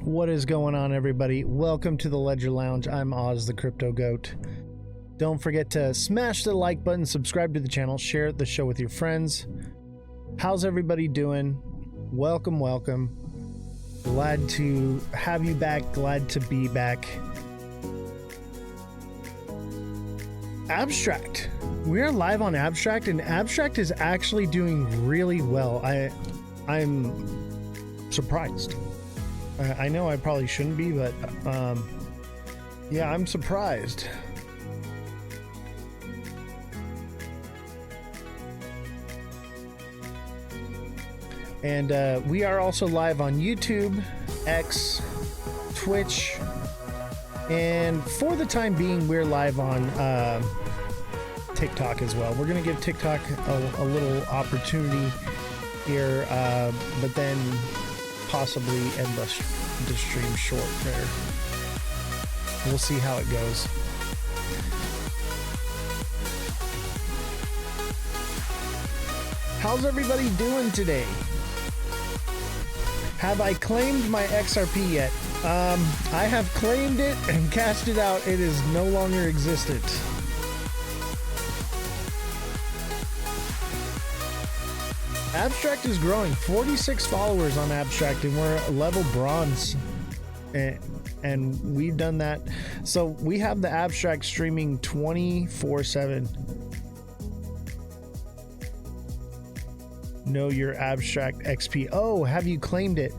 What is going on, everybody? Welcome to the Ledger Lounge. I'm Oz, the Crypto Goat. Don't forget to smash the like button, subscribe to the channel, share the show with your friends. How's everybody doing? Welcome, welcome. Glad to have you back. Glad to be back. Abstract. We are live on Abstract, and Abstract is actually doing really well. I'm surprised. I know I probably shouldn't be, but yeah, I'm surprised. And we are also live on YouTube, X, Twitch, and for the time being, we're live on TikTok as well. We're going to give TikTok a little opportunity here, but then possibly end the stream short there. We'll see how it goes. How's everybody doing today? Have I claimed my XRP yet? I have claimed it and cashed it out. It is no longer existent. Abstract is growing. 46 followers on Abstract, and we're level bronze. And we've done that. So we have the Abstract streaming 24/7. Know your Abstract XP. Oh, have you claimed it?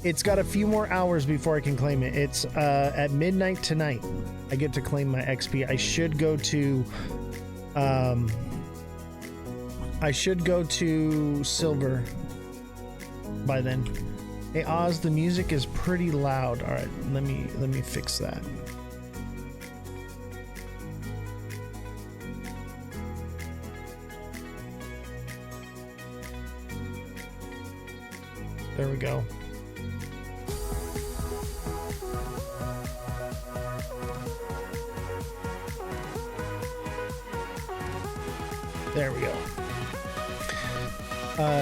It's got a few more hours before I can claim it. It's at midnight tonight. I get to claim my XP. I should go to silver by then. Hey Oz, the music is pretty loud. All right, let me fix that. There we go. There we go.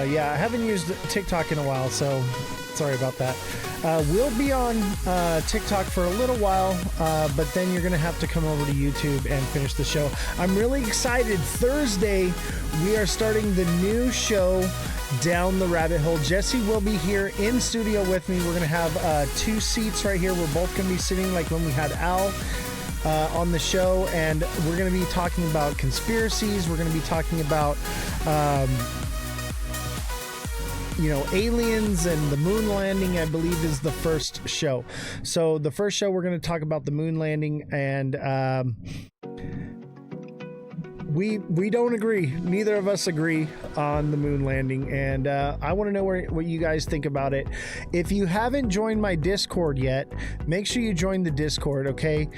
Yeah, I haven't used TikTok in a while, so sorry about that. We'll be on TikTok for a little while, but then you're going to have to come over to YouTube and finish the show. I'm really excited. Thursday, we are starting the new show, Down the Rabbit Hole. Jesse will be here in studio with me. We're going to have 2 seats right here. We're both going to be sitting like when we had Al on the show, and we're going to be talking about conspiracies. We're going to be talking about aliens, and the moon landing, I believe, is the first show. So the first show, we're going to talk about the moon landing, and we don't agree. Neither of us agree on the moon landing, and I want to know what you guys think about it. If you haven't joined my Discord yet, make sure you join the Discord, okay?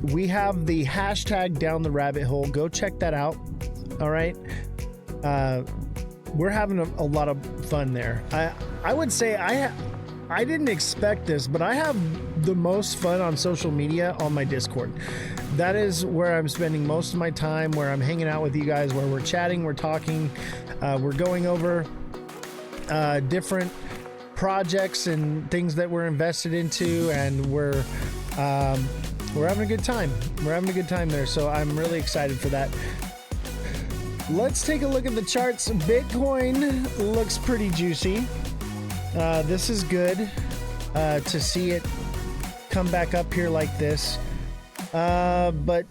We have the hashtag Down the Rabbit Hole. Go check that out. All right. We're having a lot of fun there. I would say I didn't expect this, but I have the most fun on social media on my Discord. That is where I'm spending most of my time, where I'm hanging out with you guys, where we're chatting, we're talking, we're going over different projects and things that we're invested into, and we're having a good time. We're having a good time there, so I'm really excited for that. Let's take a look at the charts. Bitcoin looks pretty juicy. This is good to see it come back up here like this. But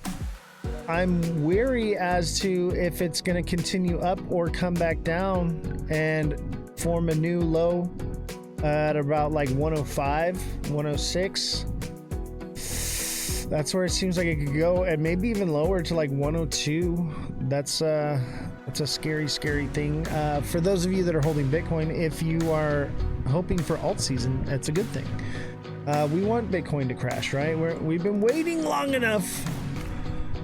I'm weary as to if it's going to continue up or come back down and form a new low at about like 105, 106. That's where it seems like it could go, and maybe even lower to like 102. That's a scary thing. For those of you that are holding Bitcoin, if you are hoping for alt season, that's a good thing. We want Bitcoin to crash, right? We've been waiting long enough.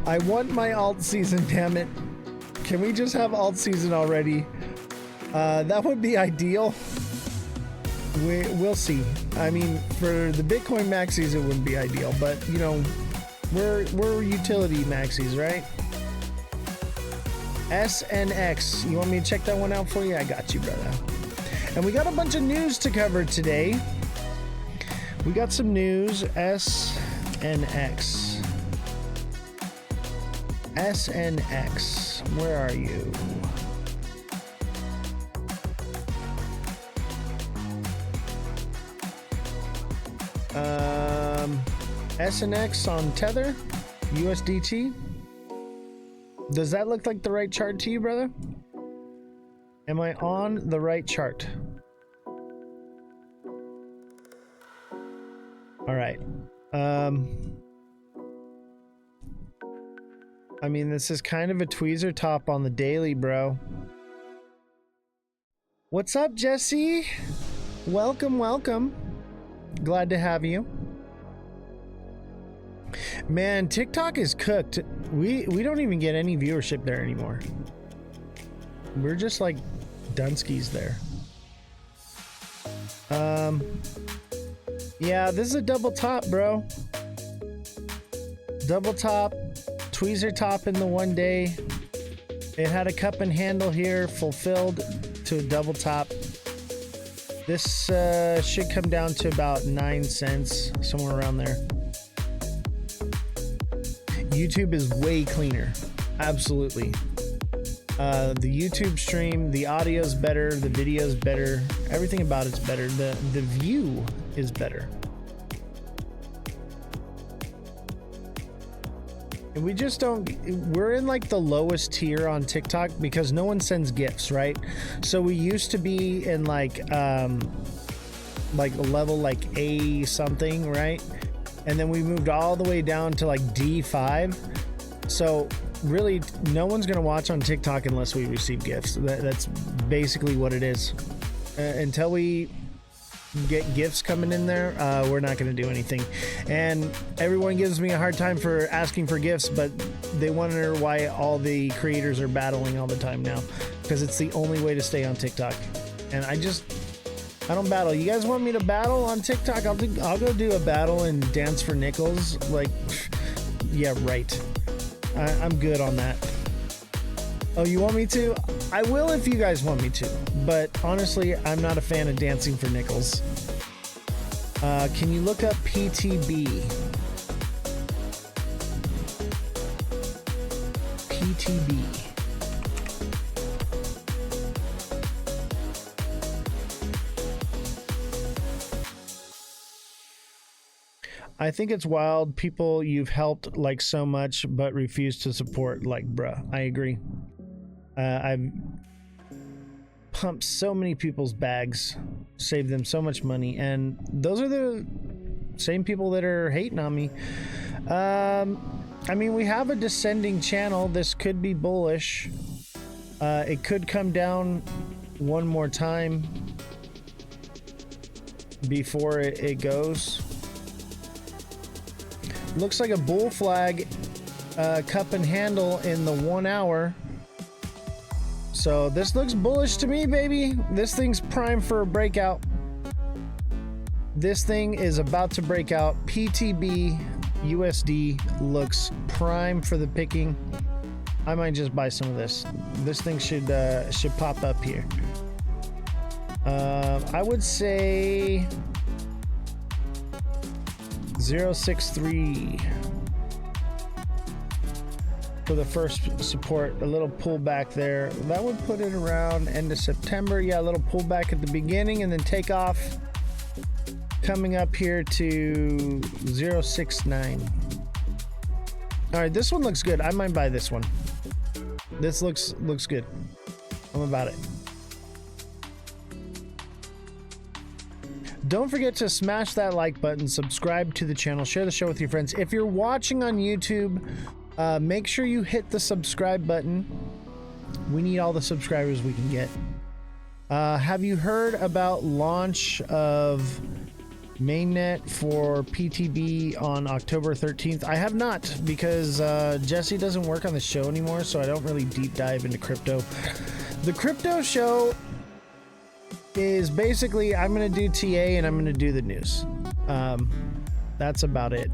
I want my alt season, damn it. Can we just have alt season already? That would be ideal. We'll see. I mean, for the Bitcoin maxis, it wouldn't be ideal, but you know, we're utility maxis, right? SNX. You want me to check that one out for you? I got you, brother. And we got a bunch of news to cover today. We got some news. SNX. SNX. Where are you? SNX on Tether, USDT. Does that look like the right chart to you, brother? Am I on the right chart? All right. I mean, this is kind of a tweezer top on the daily, bro. What's up, Jesse? Welcome, welcome. Glad to have you. Man, TikTok is cooked. We don't even get any viewership there anymore. We're just like Dunskies there. Yeah, this is a double top, bro. Double top, tweezer top in the one day. It had a cup and handle here, fulfilled to a double top. This should come down to about 9 cents, somewhere around there. YouTube is way cleaner. Absolutely. The YouTube stream, the audio's better, the video's better, everything about it's better. The view is better. And we just don't, we're in like the lowest tier on TikTok because no one sends gifts, right? So we used to be in like a level like A something, right? And then we moved all the way down to like D5. So really, no one's gonna watch on TikTok unless we receive gifts. That's basically what it is. Until we get gifts coming in there, we're not gonna do anything. And everyone gives me a hard time for asking for gifts, but they wonder why all the creators are battling all the time now, because it's the only way to stay on TikTok. And I don't battle. You guys want me to battle on TikTok? I'll go do a battle and dance for nickels. Like, yeah, right. I'm good on that. Oh, you want me to? I will if you guys want me to. But honestly, I'm not a fan of dancing for nickels. Can you look up PTB? PTB. I think it's wild. People you've helped like so much, but refuse to support. Like, bruh, I agree. I've pumped so many people's bags, saved them so much money, and those are the same people that are hating on me. I mean, we have a descending channel. This could be bullish. It could come down one more time before it goes. Looks like a bull flag, cup and handle in the 1 hour. So this looks bullish to me, baby. This thing's primed for a breakout. This thing is about to break out. PTB USD looks prime for the picking. I might just buy some of this. This thing should pop up here. I would say 063 for the first support. A little pullback there. That would put it around end of September. Yeah, a little pullback at the beginning and then take off. Coming up here to 069. All right, this one looks good. I might buy this one. This looks good. I'm about it. Don't forget to smash that like button, subscribe to the channel, share the show with your friends. If you're watching on YouTube, make sure you hit the subscribe button. We need all the subscribers we can get. Have you heard about launch of mainnet for PTB on October 13th? I have not, because Jesse doesn't work on the show anymore, so I don't really deep dive into crypto. The crypto show is basically, I'm going to do TA and I'm going to do the news. That's about it.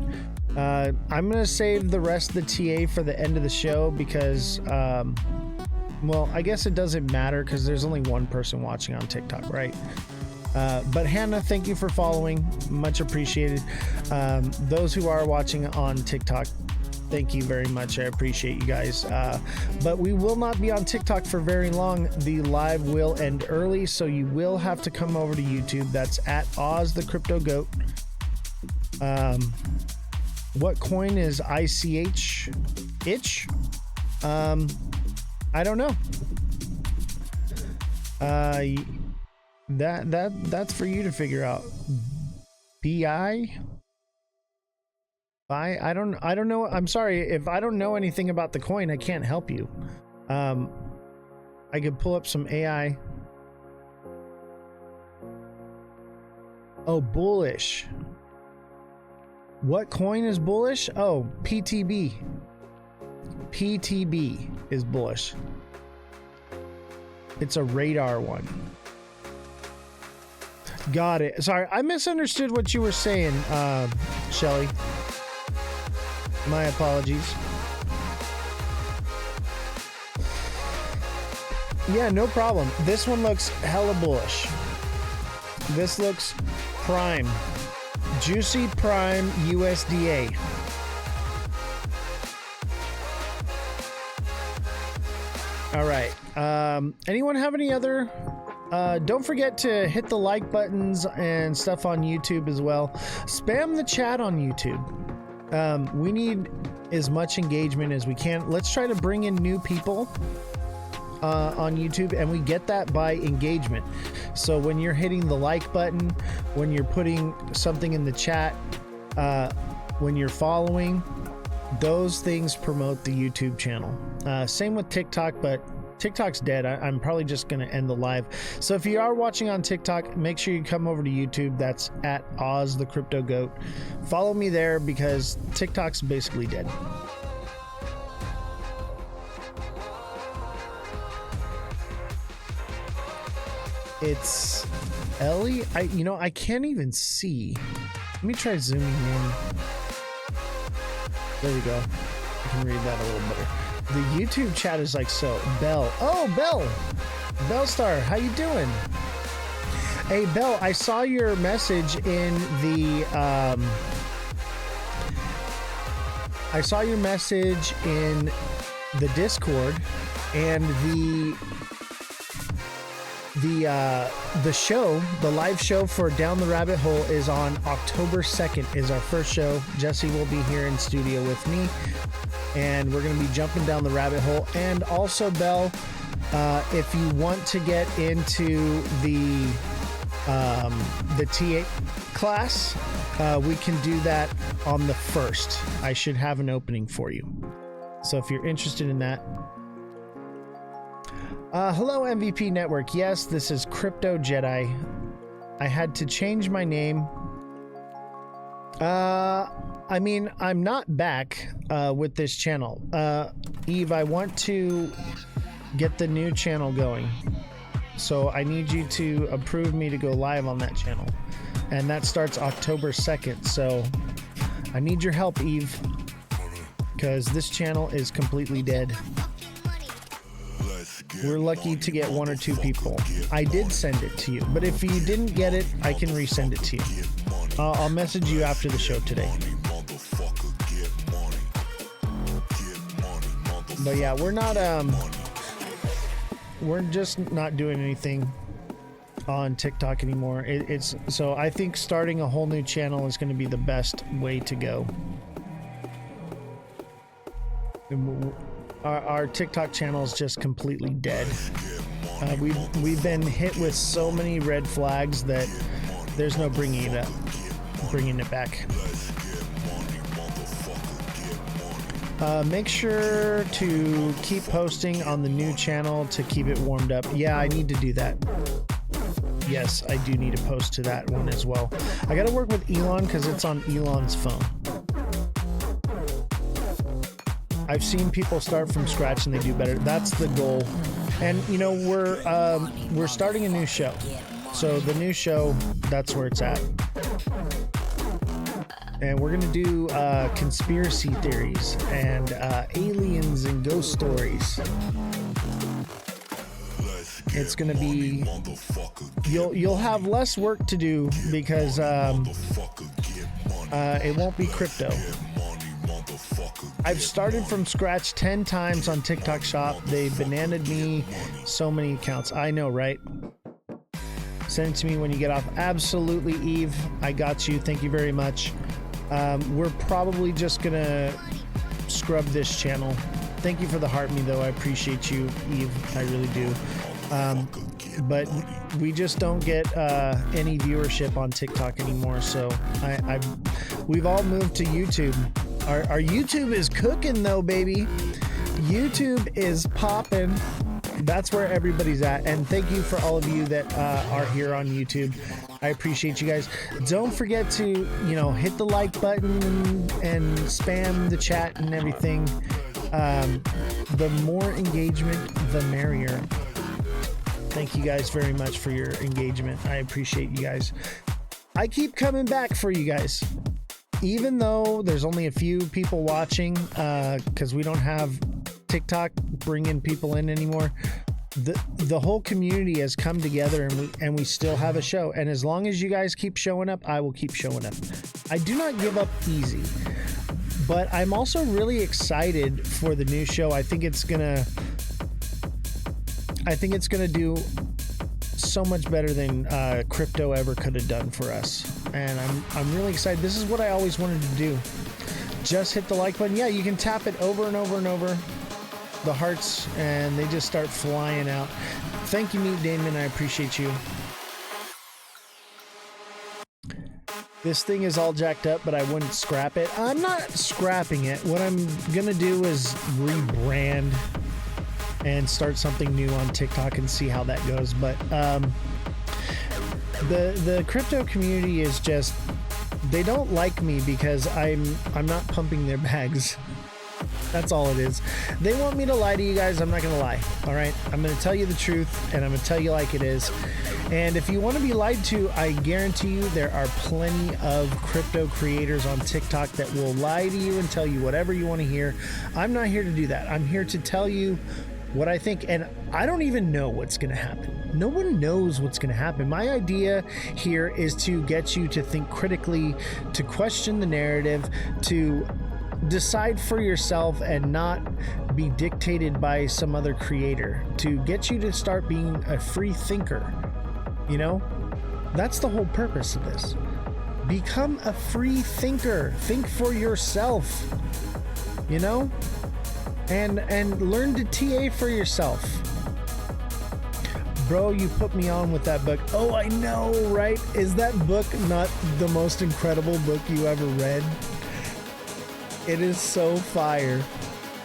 I'm going to save the rest of the TA for the end of the show because Well, I guess it doesn't matter because there's only one person watching on TikTok, right? But Hannah, thank you for following. Much appreciated. Those who are watching on TikTok, thank you very much. I appreciate you guys. But we will not be on TikTok for very long. The live will end early, so you will have to come over to YouTube. That's at Oz the Crypto Goat. What coin is ICH? Itch? I don't know. That's for you to figure out. BI? I don't know. I'm sorry if I don't know anything about the coin. I can't help you. I could pull up some AI. Oh, bullish. What coin is bullish? Oh, PTB. PTB is bullish. It's a radar one. Got it. Sorry, I misunderstood what you were saying, Shelly. My apologies. Yeah, no problem. This one looks hella bullish. This looks prime. Juicy Prime USDA. All right. Anyone have any other? Don't forget to hit the like buttons and stuff on YouTube as well. Spam the chat on YouTube. We need as much engagement as we can. Let's try to bring in new people on YouTube, and we get that by engagement. So when you're hitting the like button, when you're putting something in the chat, when you're following, those things promote the YouTube channel. Same with TikTok, but TikTok's dead. I'm probably just going to end the live. So if you are watching on TikTok, make sure you come over to YouTube. That's at Oz the Crypto Goat. Follow me there because TikTok's basically dead. It's Ellie. I can't even see. Let me try zooming in. There we go. I can read that a little better. The YouTube chat is like so. Bell. Oh, Bell. Bellstar, how you doing? Hey, Bell, I saw your message in the I saw your message in the Discord, and the show, the live show for Down the Rabbit Hole is on October 2nd is our first show. Jesse will be here in studio with me, and we're going to be jumping down the rabbit hole. And also, Belle, if you want to get into the TA class, we can do that on the 1st. I should have an opening for you. So if you're interested in that. Hello, MVP Network. Yes, this is Crypto Jedi. I had to change my name. I mean, I'm not back with this channel. Eve, I want to get the new channel going. So I need you to approve me to go live on that channel. And that starts October 2nd. So I need your help, Eve, because this channel is completely dead. We're lucky to get 1 or 2 people. I did send it to you, but if you didn't get it, I can resend it to you. I'll message you after the show today. But yeah, we're just not doing anything on TikTok anymore. It's so I think starting a whole new channel is going to be the best way to go. Our TikTok channel is just completely dead. We've been hit with so many red flags that there's no bringing it back. Make sure to keep posting on the new channel to keep it warmed up. Yeah, I need to do that. Yes, I do need to post to that one as well. I got to work with Elon because it's on Elon's phone. I've seen people start from scratch and they do better. That's the goal. And you know, we're starting a new show. So the new show, that's where it's at. And we're gonna do conspiracy theories and aliens and ghost stories. It's gonna be, you'll have less work to do because it won't be crypto. I've started from scratch 10 times on TikTok Shop. They bananaed me so many accounts. I know, right? Send it to me when you get off. Absolutely, Eve. I got you. Thank you very much. We're probably just gonna scrub this channel. Thank you for the heart me though. I appreciate you, Eve. I really do. But we just don't get any viewership on TikTok anymore. So we've all moved to YouTube. Our YouTube is cooking though, baby. YouTube is popping. That's where everybody's at. And thank you for all of you that are here on YouTube. I appreciate you guys. Don't forget to, hit the like button and spam the chat and everything. The more engagement, the merrier. Thank you guys very much for your engagement. I appreciate you guys. I keep coming back for you guys. Even though there's only a few people watching, because we don't have TikTok bringing people in anymore, the whole community has come together, and we still have a show. And as long as you guys keep showing up, I will keep showing up. I do not give up easy, but I'm also really excited for the new show. I think it's gonna do so much better than crypto ever could have done for us, and I'm really excited. This is what I always wanted to do. Just hit the like button. Yeah, you can tap it over and over and over, the hearts, and they just start flying out. Thank you, Meet Damon. I appreciate you. This thing is all jacked up, but I wouldn't scrap it. I'm not scrapping it. What I'm gonna do is rebrand and start something new on TikTok and see how that goes. But the crypto community is just, they don't like me because I'm not pumping their bags. That's all it is. They want me to lie to you guys. I'm not gonna lie. All right, I'm gonna tell you the truth, and I'm gonna tell you like it is. And if you want to be lied to, I guarantee you there are plenty of crypto creators on TikTok that will lie to you and tell you whatever you want to hear. I'm not here to do that. I'm here to tell you what I think, and I don't even know what's going to happen. No one knows what's going to happen. My idea here is to get you to think critically, to question the narrative, to decide for yourself and not be dictated by some other creator, to get you to start being a free thinker. That's the whole purpose of this. Become a free thinker. Think for yourself, and learn to TA for yourself. Bro, you put me on with that book. Oh, I know, right? Is that book not the most incredible book you ever read? It is so fire.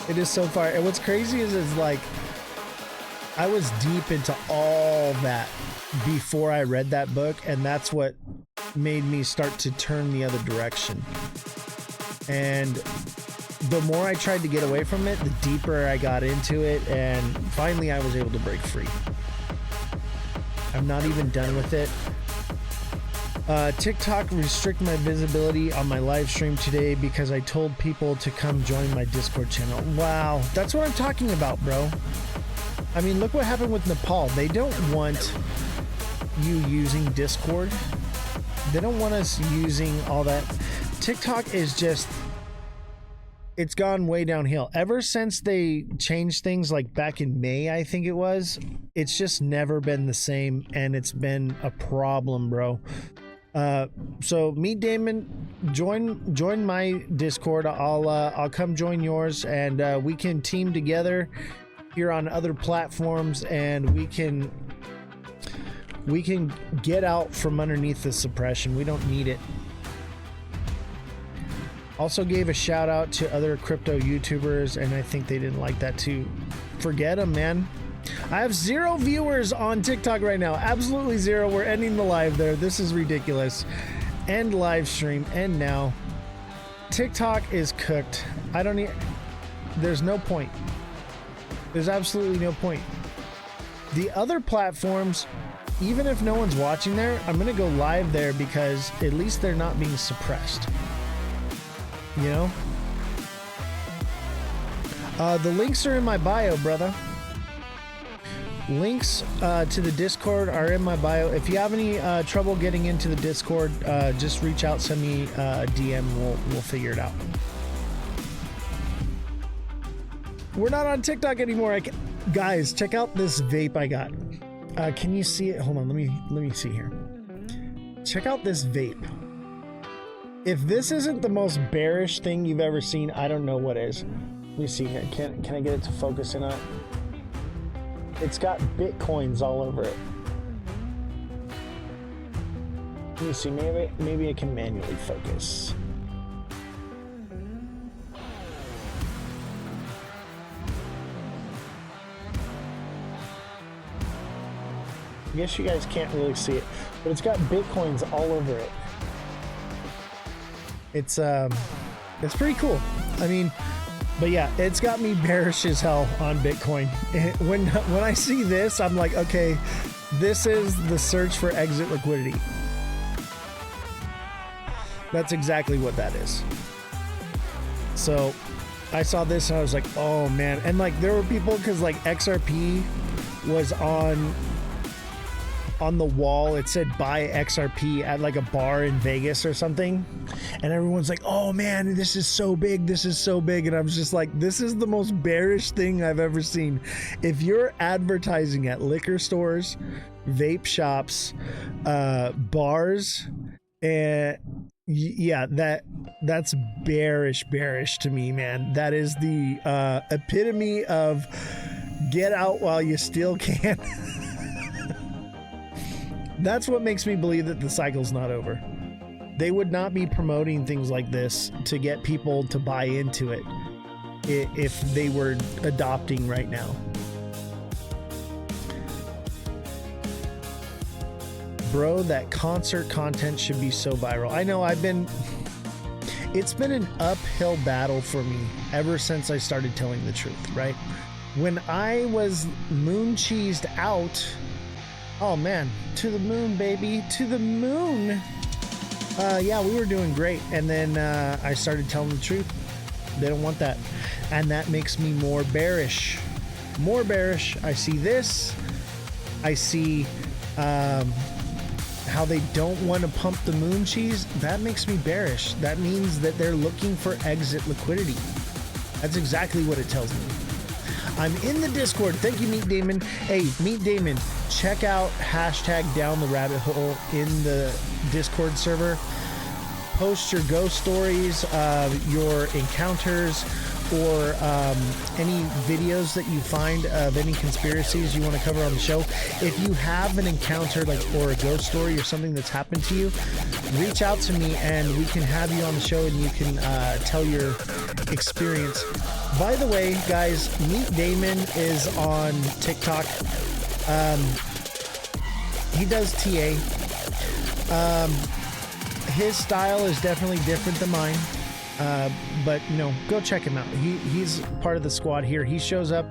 It is so fire. And what's crazy is like, I was deep into all that before I read that book, and that's what made me start to turn the other direction. And the more I tried to get away from it, the deeper I got into it, and finally I was able to break free. I'm not even done with it. TikTok restrict my visibility on my live stream today because I told people to come join my Discord channel. Wow, that's what I'm talking about, bro. I mean, look what happened with Nepal. They don't want you using Discord. They don't want us using all that. TikTok is just, it's gone way downhill. Ever since they changed things like back in May, I think it was, it's just never been the same, and it's been a problem, bro. So Meet Damon, join my Discord. I'll come join yours, and we can team together here on other platforms, and we can get out from underneath the suppression. We don't need it. Also gave a shout out to other crypto YouTubers, and I think they didn't like that too. Forget them, man. I have 0 viewers on TikTok right now. Absolutely 0. We're ending the live there. This is ridiculous. End live stream. End now. TikTok is cooked. I don't need. There's no point. There's absolutely no point. The other platforms, even if no one's watching there, I'm gonna go live there because at least they're not being suppressed. The links are in my bio, brother. Links to the Discord are in my bio. If you have any trouble getting into the Discord, just reach out, send me a DM. We'll figure it out. We're not on TikTok anymore. Guys, check out this vape I got. Can you see it? Hold on, let me see here. Check out this vape. If this isn't the most bearish thing you've ever seen, I don't know what is. Let me see here. Can I get it to focus in on it? It's got Bitcoins all over it. Let me see. Maybe I can manually focus. I guess you guys can't really see it, but it's got Bitcoins all over it. It's pretty cool. I mean, but yeah, it's got me bearish as hell on Bitcoin. When I see this, I'm like, okay, this is the search for exit liquidity. That's exactly what that is. So I saw this and I was like, oh man. And like there were people, because like XRP was on the wall. It said buy XRP at like a bar in Vegas or something, and everyone's like, oh man, this is so big, this is so big. And I was just like, this is the most bearish thing I've ever seen. If you're advertising at liquor stores, vape shops, bars, and yeah, that's bearish to me, man. That is the epitome of get out while you still can. That's what makes me believe that the cycle's not over. They would not be promoting things like this to get people to buy into it if they were adopting right now. Bro, that concert content should be so viral. I know it's been an uphill battle for me ever since I started telling the truth, right? When I was moon cheesed out, oh man, to the moon, baby, to the moon. Yeah, we were doing great. And then I started telling the truth. They don't want that. And that makes me more bearish. More bearish. I see this. I see how they don't want to pump the moon cheese. That makes me bearish. That means that they're looking for exit liquidity. That's exactly what it tells me. I'm in the Discord. Thank you, Meet Damon. Hey, Meet Damon, check out hashtag down the rabbit hole in the Discord server. Post your ghost stories, your encounters, or any videos that you find of any conspiracies you want to cover on the show. If you have an encounter or a ghost story or something that's happened to you, reach out to me and we can have you on the show and you can tell your experience. By the way, guys, Meet Damon is on TikTok. He does TA. His style is definitely different than mine. But go check him out. He's part of the squad here. He shows up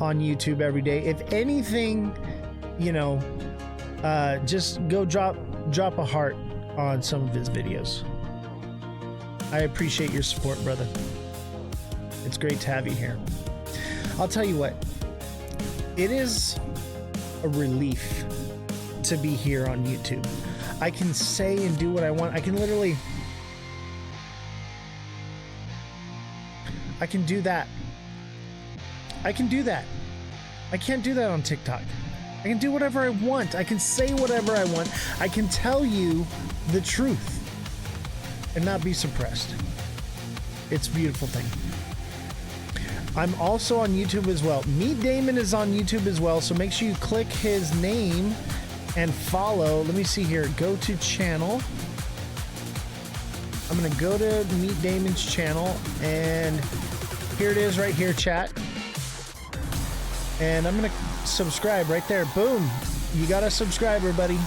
on YouTube every day. If anything, just go drop a heart on some of his videos. I appreciate your support, brother. It's great to have you here. I'll tell you what, it is a relief to be here on YouTube. I can say and do what I want. I can do that. I can do that. I can't do that on TikTok. I can do whatever I want. I can say whatever I want. I can tell you the truth and not be suppressed. It's a beautiful thing. I'm also on YouTube as well. Meet Damon is on YouTube as well, so make sure you click his name and follow. Let me see here. Go to channel. I'm going to go to Meet Damon's channel, and here it is right here, chat. And I'm going to subscribe right there. Boom. You got a subscriber, buddy.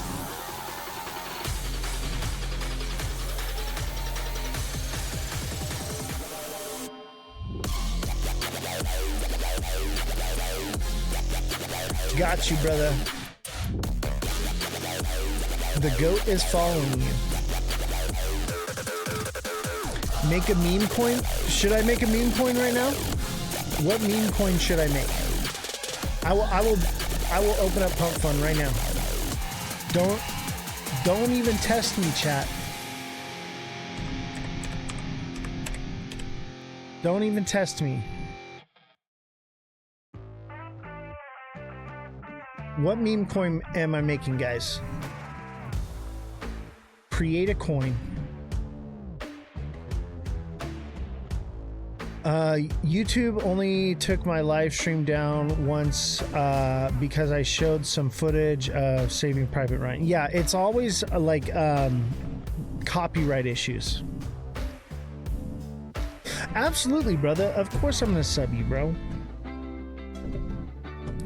Got you, brother. The goat is following you. Make a meme coin? Should I make a meme coin right now? What meme coin should I make? I will open up Pump Fun right now. Don't even test me, chat. Don't even test me. What meme coin am I making, guys? Create a coin. YouTube only took my live stream down once because I showed some footage of Saving Private Ryan. Yeah, it's always like copyright issues. Absolutely, brother. Of course I'm gonna sub you, bro.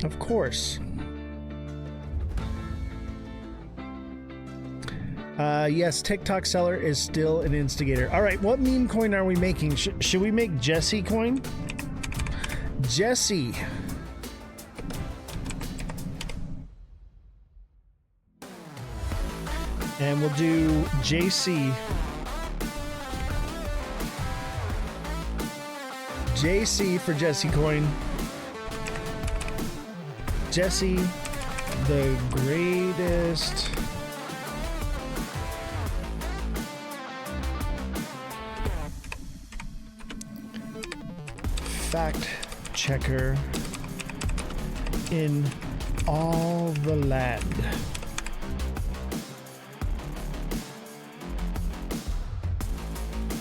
Of course. Yes, TikTok seller is still an instigator. All right, what meme coin are we making? Should we make Jesse coin? Jesse. And we'll do JC. JC for Jesse coin. Jesse, the greatest. Fact checker in all the land.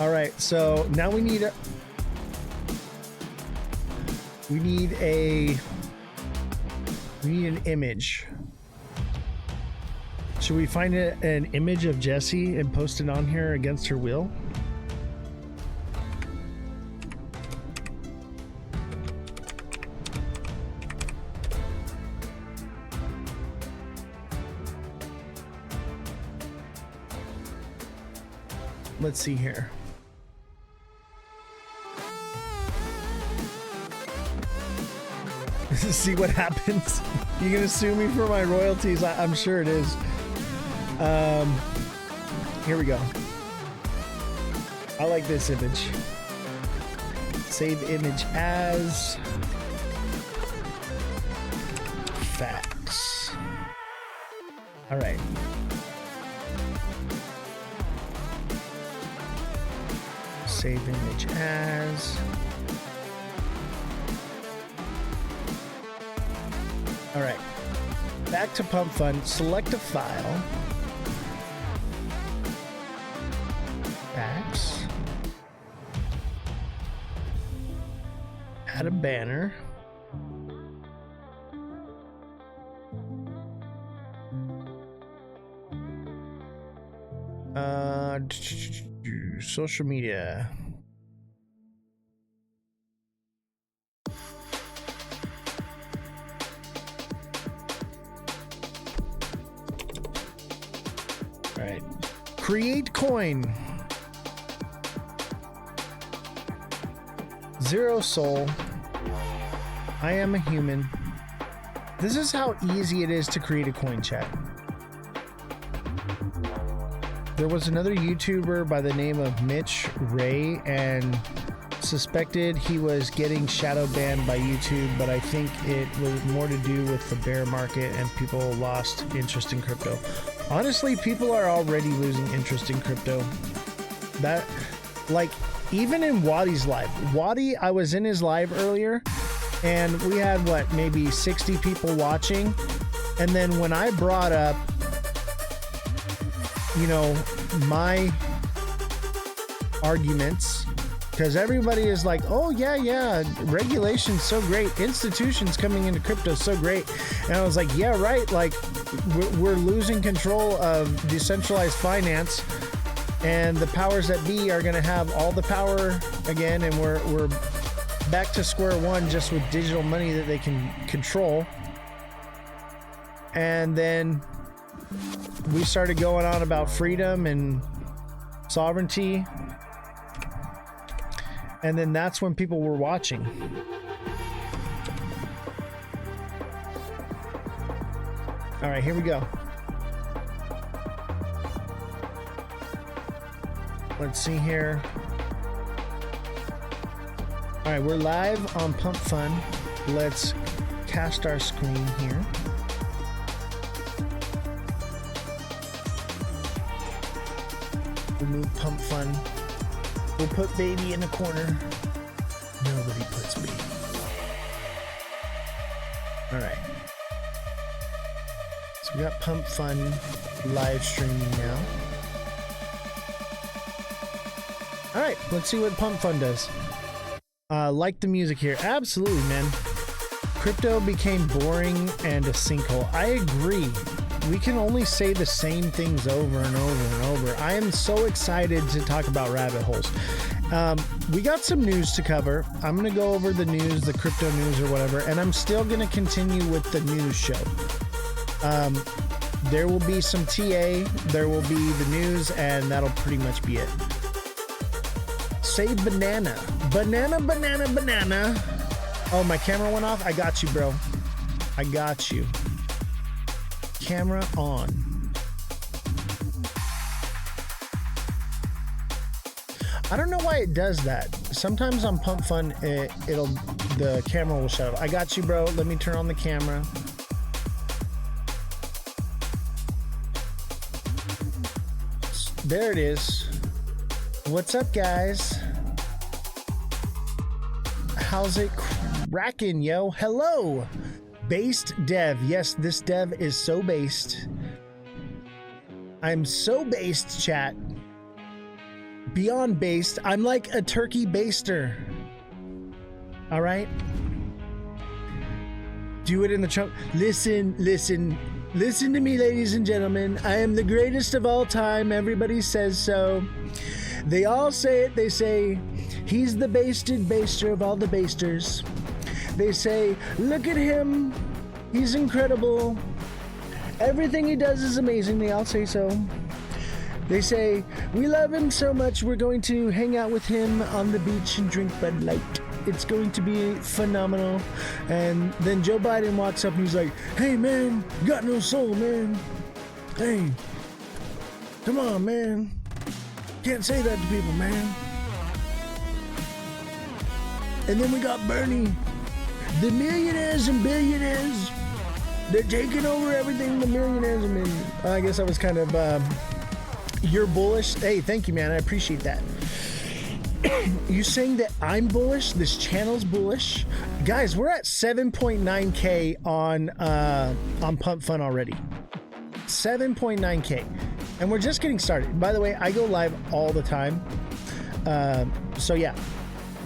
All right, so now we need an image. Should we find an image of Jessie and post it on here against her will? Let's see here. See what happens. You gonna sue me for my royalties? I'm sure it is. Here we go. I like this image. Save image as facts. All right. Save image as. All right, back to Pump Fun. Select a file. Facts. Add a banner. Social media. All right. Create coin. Zero soul. I am a human. This is how easy it is to create a coin, chat. There was another YouTuber by the name of Mitch Ray and suspected he was getting shadow banned by YouTube, but I think it was more to do with the bear market and people lost interest in crypto. Honestly, people are already losing interest in crypto. That, like, even in Wadi's live. Wadi, I was in his live earlier and we had, what, maybe 60 people watching. And then when I brought up, you know, my arguments, because everybody is like, oh yeah, regulation's so great, institutions coming into crypto so great, and I was like, yeah, right, like we're losing control of decentralized finance, and the powers that be are going to have all the power again, and we're back to square one just with digital money that they can control. And then we started going on about freedom and sovereignty. And then that's when people were watching. All right, here we go. Let's see here. All right, we're live on Pump Fun. Let's cast our screen here. Remove Pump Fun. We'll put Baby in a corner. Nobody puts Baby. All right. So we got Pump Fun live streaming now. All right, let's see what Pump Fun does. Like the music here. Absolutely, man. Crypto became boring and a sinkhole. I agree. We can only say the same things over and over and over. I am so excited to talk about rabbit holes. We got some news to cover. I'm going to go over the news, the crypto news or whatever, and I'm still going to continue with the news show. There will be some TA, there will be the news, and that'll pretty much be it. Say banana. Banana, banana, banana. Oh, my camera went off? I got you, bro. I got you. Camera on. I don't know why it does that. Sometimes on Pump Fun, the camera will shut off. I got you, bro. Let me turn on the camera. There it is. What's up, guys? How's it cracking, yo? Hello, based dev. Yes, this dev is so based. I'm so based, chat. Beyond based. I'm like a turkey baster. All right. Do it in the trunk. Listen to me, ladies and gentlemen. I am the greatest of all time. Everybody says so. They all say it. They say, he's the basted baster of all the basters. They say, look at him. He's incredible. Everything he does is amazing. They all say so. They say, we love him so much, we're going to hang out with him on the beach and drink Bud Light. It's going to be phenomenal. And then Joe Biden walks up and he's like, hey, man, you got no soul, man. Hey, come on, man. Can't say that to people, man. And then we got Bernie. The millionaires and billionaires, they're taking over everything. The millionaires and billionaires. I guess I was kind of, you're bullish. Hey, thank you, man. I appreciate that. You saying that I'm bullish? This channel's bullish? Guys, we're at 7.9K on Pump Fun already. 7.9K. And we're just getting started. By the way, I go live all the time. So yeah,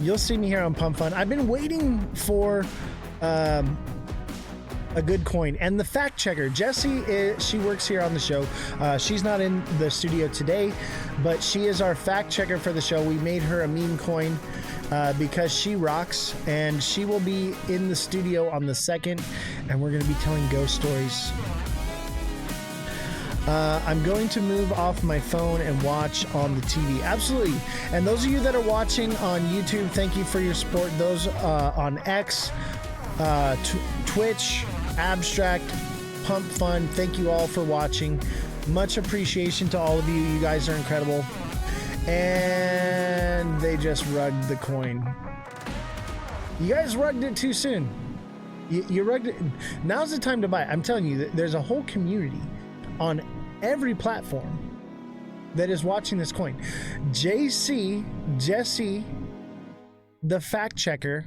you'll see me here on Pump Fun. I've been waiting for a good coin. And the fact checker, Jessie, she works here on the show. She's not in the studio today, but she is our fact checker for the show. We made her a meme coin because she rocks, and she will be in the studio on the 2nd, and we're going to be telling ghost stories. I'm going to move off my phone and watch on the TV. Absolutely. And those of you that are watching on YouTube, thank you for your support. Those on X, Twitch, Abstract, Pump Fun, thank you all for watching. Much appreciation to all of you. You guys are incredible. And they just rugged the coin. You guys rugged it too soon. You rugged it. Now's the time to buy it. I'm telling you, there's a whole community on every platform that is watching this coin. Jessie, the fact checker.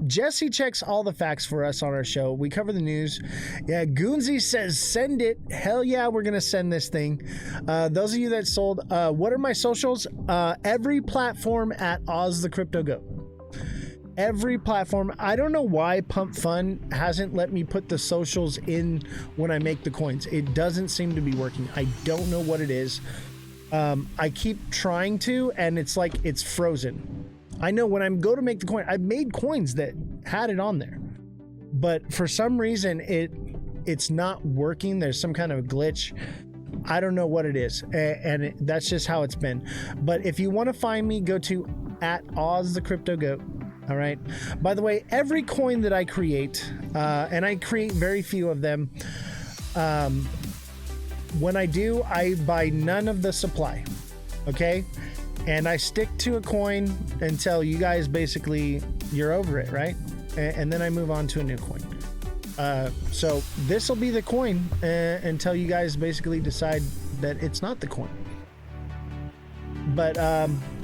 Jessie checks all the facts for us on our show. We cover the news. Yeah, Goonsy says send it. Hell yeah, we're gonna send this thing. Those of you that sold, what are my socials? Every platform at Oz the Crypto Goat. Every platform. I don't know why Pump Fun hasn't let me put the socials in when I make the coins. It doesn't seem to be working. I don't know what it is. I keep trying to, and it's like it's frozen. I know when I go to make the coin, I've made coins that had it on there, but for some reason it's not working. There's some kind of glitch. I don't know what it is, and that's just how it's been. But if you want to find me, go to at Oz the Crypto Goat. All right. By the way, every coin that I create, and I create very few of them, when I do, I buy none of the supply. Okay. And I stick to a coin until you guys basically, you're over it, right? And then I move on to a new coin. So this will be the coin until you guys basically decide that it's not the coin. But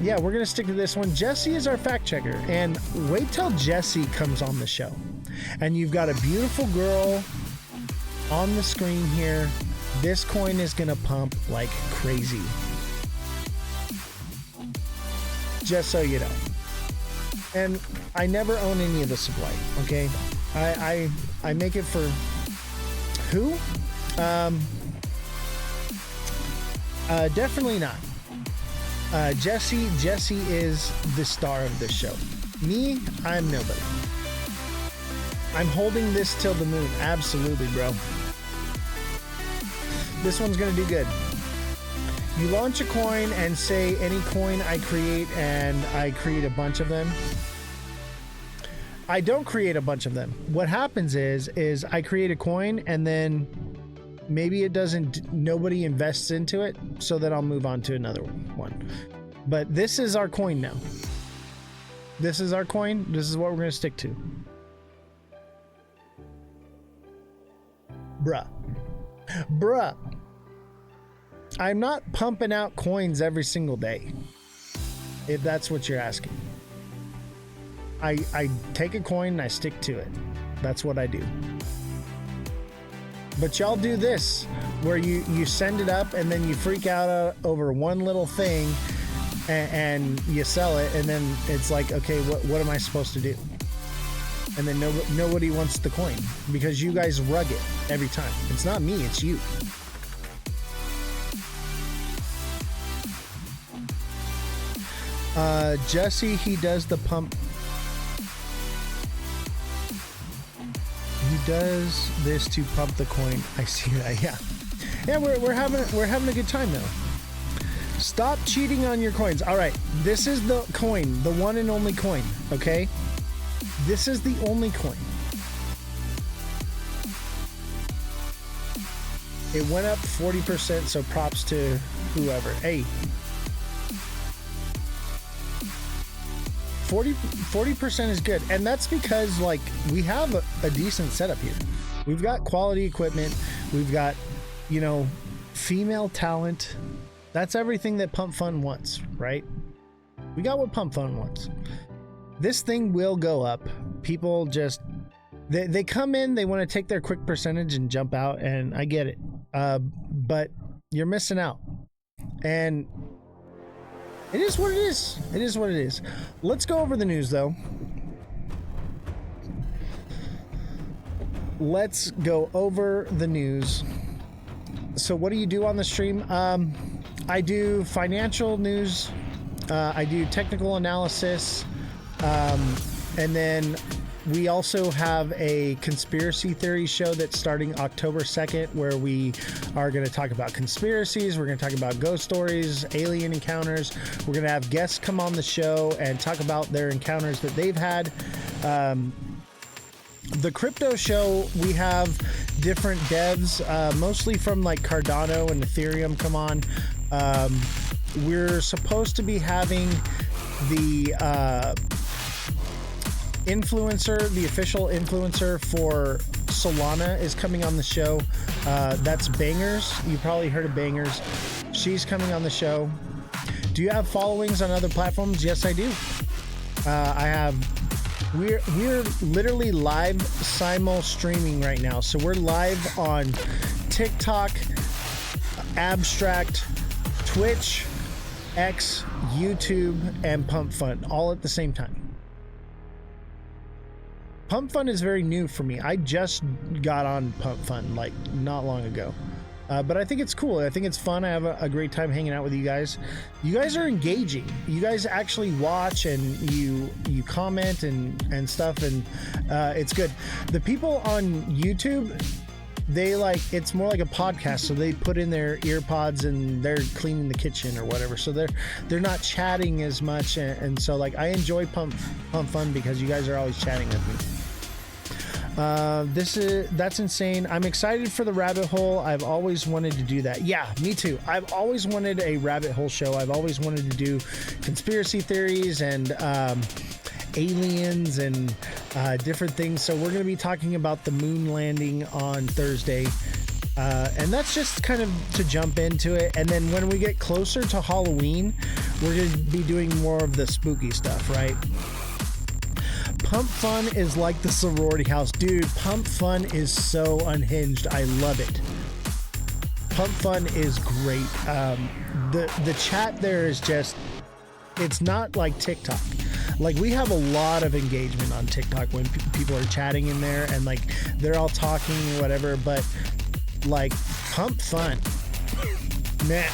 yeah, we're gonna stick to this one. Jesse is our fact checker, and wait till Jesse comes on the show, and you've got a beautiful girl on the screen here. This coin is gonna pump like crazy. Just so you know. And I never own any of the supply. Okay, I make it for who? Definitely not. Jesse is the star of this show. Me, I'm nobody. I'm holding this till the moon. Absolutely, bro. This one's gonna do good. You launch a coin and say any coin I create, and I create a bunch of them. I don't create a bunch of them. What happens is I create a coin, and then maybe it doesn't, nobody invests into it, so then I'll move on to another one. But this is our coin now. This is our coin. This is what we're going to stick to. Bruh. I'm not pumping out coins every single day, if that's what you're asking. I take a coin and I stick to it. That's what I do. But y'all do this, where you send it up and then you freak out over one little thing, and you sell it, and then it's like, okay, what am I supposed to do? And then nobody wants the coin because you guys rug it every time. It's not me, it's you. Jesse, he does the pump. He does this to pump the coin. I see that. Yeah. We're having a good time though. Stop cheating on your coins. All right, this is the coin, the one and only coin. Okay, this is the only coin. It went up 40%, so props to whoever. Hey. 40% is good, and that's because like we have a decent setup here. We've got quality equipment, we've got, you know, female talent. That's everything that Pump Fun wants, right? We got what Pump Fun wants. This thing will go up. People just they come in, they want to take their quick percentage and jump out, and I get it, but you're missing out. And it is what it is. It is what it is. Let's go over the news, though. Let's go over the news. So what do you do on the stream? I do financial news. I do technical analysis. And then we also have a conspiracy theory show that's starting October 2nd, where we are going to talk about conspiracies. We're going to talk about ghost stories, alien encounters. We're going to have guests come on the show and talk about their encounters that they've had. The crypto show, we have different devs, mostly from like Cardano and Ethereum come on. We're supposed to be having the influencer, the official influencer for Solana is coming on the show. That's Bangers. You probably heard of Bangers. She's coming on the show. Do you have followings on other platforms? Yes, I do. I have. We're literally live simul streaming right now. So we're live on TikTok, Abstract, Twitch, X, YouTube, and Pump Fun all at the same time. Pump Fun is very new for me. I just got on Pump Fun like not long ago. But I think it's cool. I think it's fun. I have a great time hanging out with you guys. You guys are engaging. You guys actually watch and you comment and stuff, and it's good. The people on YouTube, they like, it's more like a podcast, so they put in their ear pods and they're cleaning the kitchen or whatever, so they're not chatting as much, and so like I enjoy Pump Fun because you guys are always chatting with me. That's insane. I'm excited for the rabbit hole. I've always wanted to do that. Yeah, me too. I've always wanted a rabbit hole show. I've always wanted to do conspiracy theories and aliens and different things. So we're going to be talking about the moon landing on Thursday. And that's just kind of to jump into it. And then when we get closer to Halloween, we're going to be doing more of the spooky stuff, right? Pump Fun is like the sorority house. Dude, Pump Fun is so unhinged. I love it. Pump Fun is great. The chat there is just, it's not like TikTok. Like, we have a lot of engagement on TikTok when people are chatting in there and like they're all talking or whatever, but like Pump Fun, man,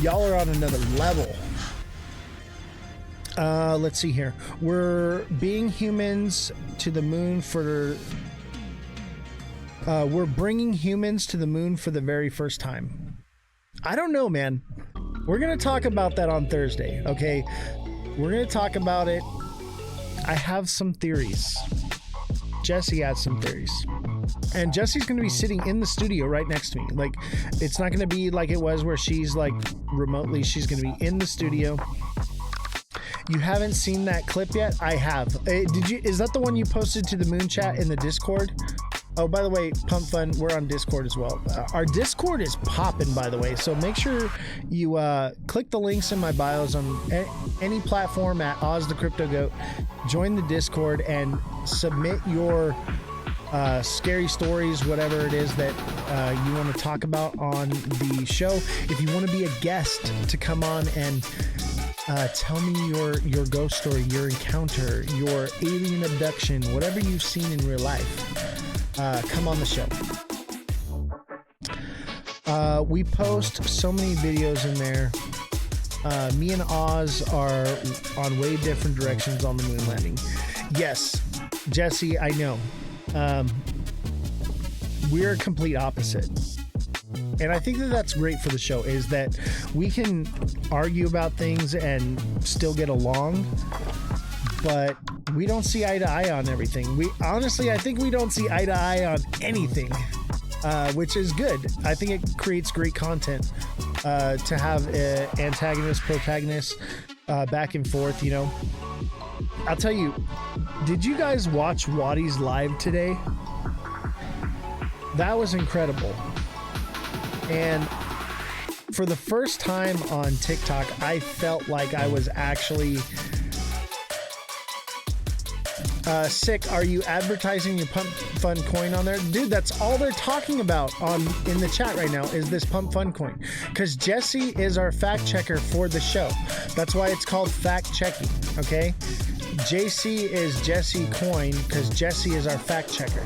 y'all are on another level. Let's see here. We're bringing humans to the moon for the very first time. I don't know, man. We're going to talk about that on Thursday, okay? We're going to talk about it. I have some theories. Jesse has some theories. And Jesse's going to be sitting in the studio right next to me. Like, it's not going to be like it was where she's like remotely. She's going to be in the studio. You haven't seen that clip yet? I have. Did you? Is that the one you posted to the Moon Chat in the Discord? Oh, by the way, Pump Fun, we're on Discord as well. Our Discord is popping, by the way. So make sure you click the links in my bios on any platform at Oz the Crypto Goat. Join the Discord and submit your scary stories, whatever it is that you want to talk about on the show. If you want to be a guest to come on and tell me your ghost story, your encounter, your alien abduction, whatever you've seen in real life, come on the show. We post so many videos in there. Me and Oz are on way different directions on the moon landing. Yes, Jesse, I know. We're a complete opposite. And I think that that's great for the show, is that we can argue about things and still get along, but we don't see eye to eye on everything. I think we don't see eye to eye on anything, which is good. I think it creates great content to have antagonist, protagonist, back and forth, you know. I'll tell you, did you guys watch Waddy's live today? That was incredible. And for the first time on TikTok, I felt like I was actually sick. Are you advertising your Pump Fun coin on there? Dude, that's all they're talking about in the chat right now is this Pump Fun coin. Because Jesse is our fact checker for the show. That's why it's called fact checking, okay? JC is Jesse Coin because Jesse is our fact checker,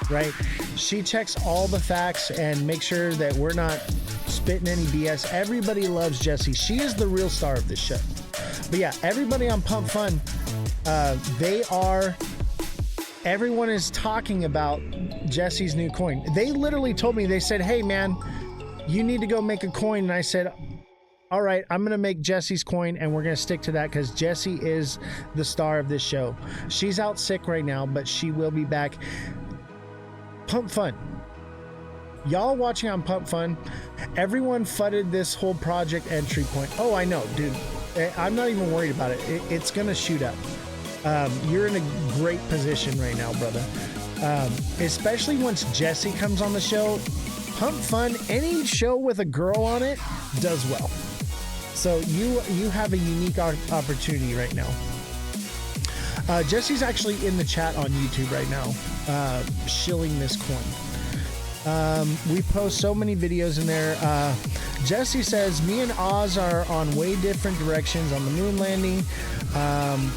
right? She checks all the facts and makes sure that we're not spitting any BS. Everybody loves Jesse. She is the real star of this show. But yeah, everybody on Pump Fun, everyone is talking about Jesse's new coin. They literally told me, they said, hey man, you need to go make a coin. And I said, all right, I'm going to make Jesse's coin and we're going to stick to that because Jesse is the star of this show. She's out sick right now, but she will be back. Pump Fun. Y'all watching on Pump Fun, everyone fudded this whole project entry point. Oh, I know, dude. I'm not even worried about it. It's going to shoot up. You're in a great position right now, brother. Especially once Jesse comes on the show. Pump Fun, any show with a girl on it does well. So you have a unique opportunity right now. Jesse's actually in the chat on YouTube right now, shilling this coin. We post so many videos in there. Jesse says, me and Oz are on way different directions on the moon landing.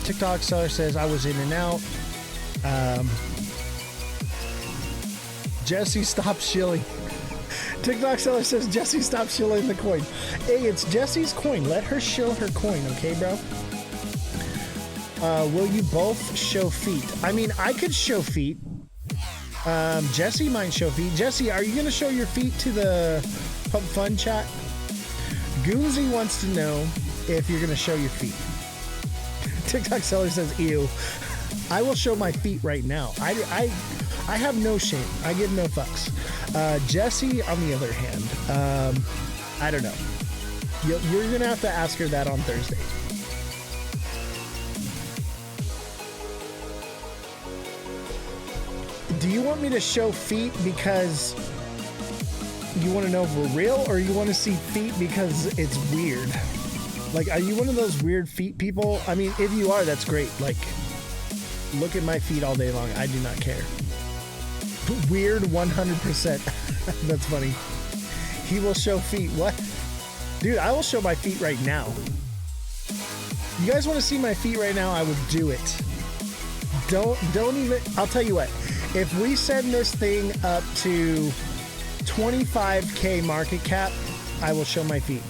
TikTok seller says, I was in and out. Jesse, stop shilling. TikTok seller says, Jesse, stop shilling the coin. Hey, it's Jesse's coin. Let her shill her coin, okay, bro? Will you both show feet? I mean, I could show feet. Jesse might show feet. Jesse, are you going to show your feet to the Pump Fun chat? Goonsy wants to know if you're going to show your feet. TikTok seller says, ew. I will show my feet right now. I have no shame. I give no fucks. Jesse, on the other hand, I don't know. You're going to have to ask her that on Thursday. Do you want me to show feet? Because you want to know if we're real, or you want to see feet because it's weird? Like, are you one of those weird feet people? I mean, if you are, that's great. Like, look at my feet all day long. I do not care. Weird 100%. That's funny. He will show feet. What? Dude, I will show my feet right now. You guys want to see my feet right now? I would do it. Don't even, I'll tell you what. If we send this thing up to 25K market cap, I will show my feet.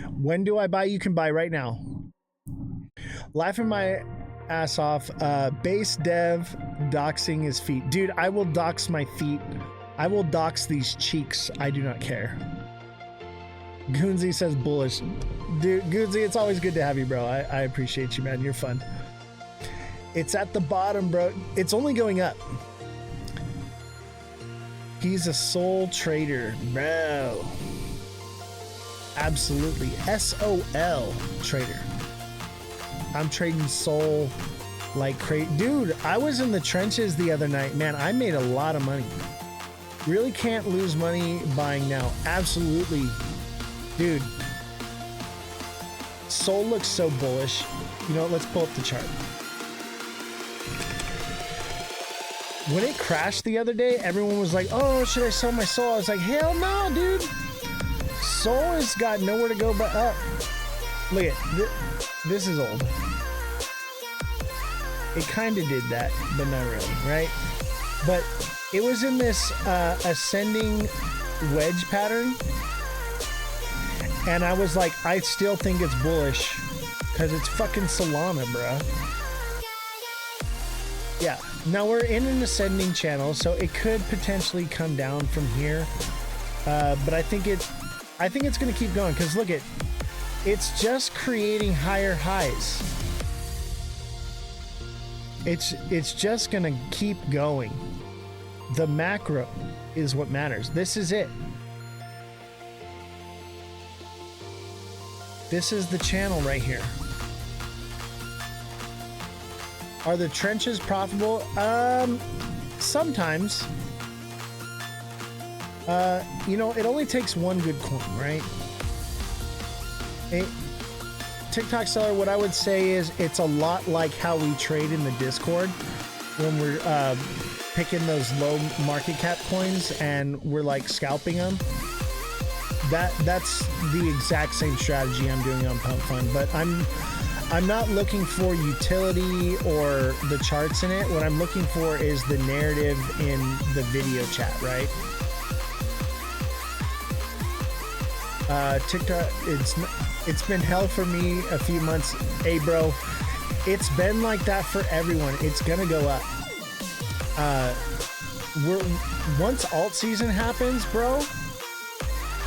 When do I buy? You can buy right now. Laughing my ass off. Base dev doxing his feet. Dude, I will dox my feet. I will dox these cheeks. I do not care. Goonsy says bullish. Dude, Goonsy, it's always good to have you, bro. I appreciate you, man. You're fun. It's at the bottom, bro. It's only going up. He's a soul trader, bro. Absolutely. SOL trader. I'm trading soul like crazy. Dude, I was in the trenches the other night. Man, I made a lot of money. Really can't lose money buying now. Absolutely. Dude. Soul looks so bullish. You know, let's pull up the chart. When it crashed the other day, everyone was like, oh, should I sell my soul? I was like, hell no, dude. Soul has got nowhere to go but up. Look at this is old. It kind of did that, but not really, right? But it was in this ascending wedge pattern. And I was like, I still think it's bullish because it's fucking Solana, bruh. Yeah, now we're in an ascending channel, so it could potentially come down from here. But I think it's going to keep going because look at, it's just creating higher highs. It's just going to keep going. The macro is what matters. This is it. This is the channel right here. Are the trenches profitable? Sometimes. You know, it only takes one good coin, right? TikTok seller, what I would say is it's a lot like how we trade in the Discord when we're picking those low market cap coins and we're like scalping them. That's the exact same strategy I'm doing on Pump Fund, but I'm not looking for utility or the charts in it. What I'm looking for is the narrative in the video chat, right? TikTok, it's been hell for me a few months. Hey, bro, it's been like that for everyone. It's gonna go up. Once alt season happens, bro,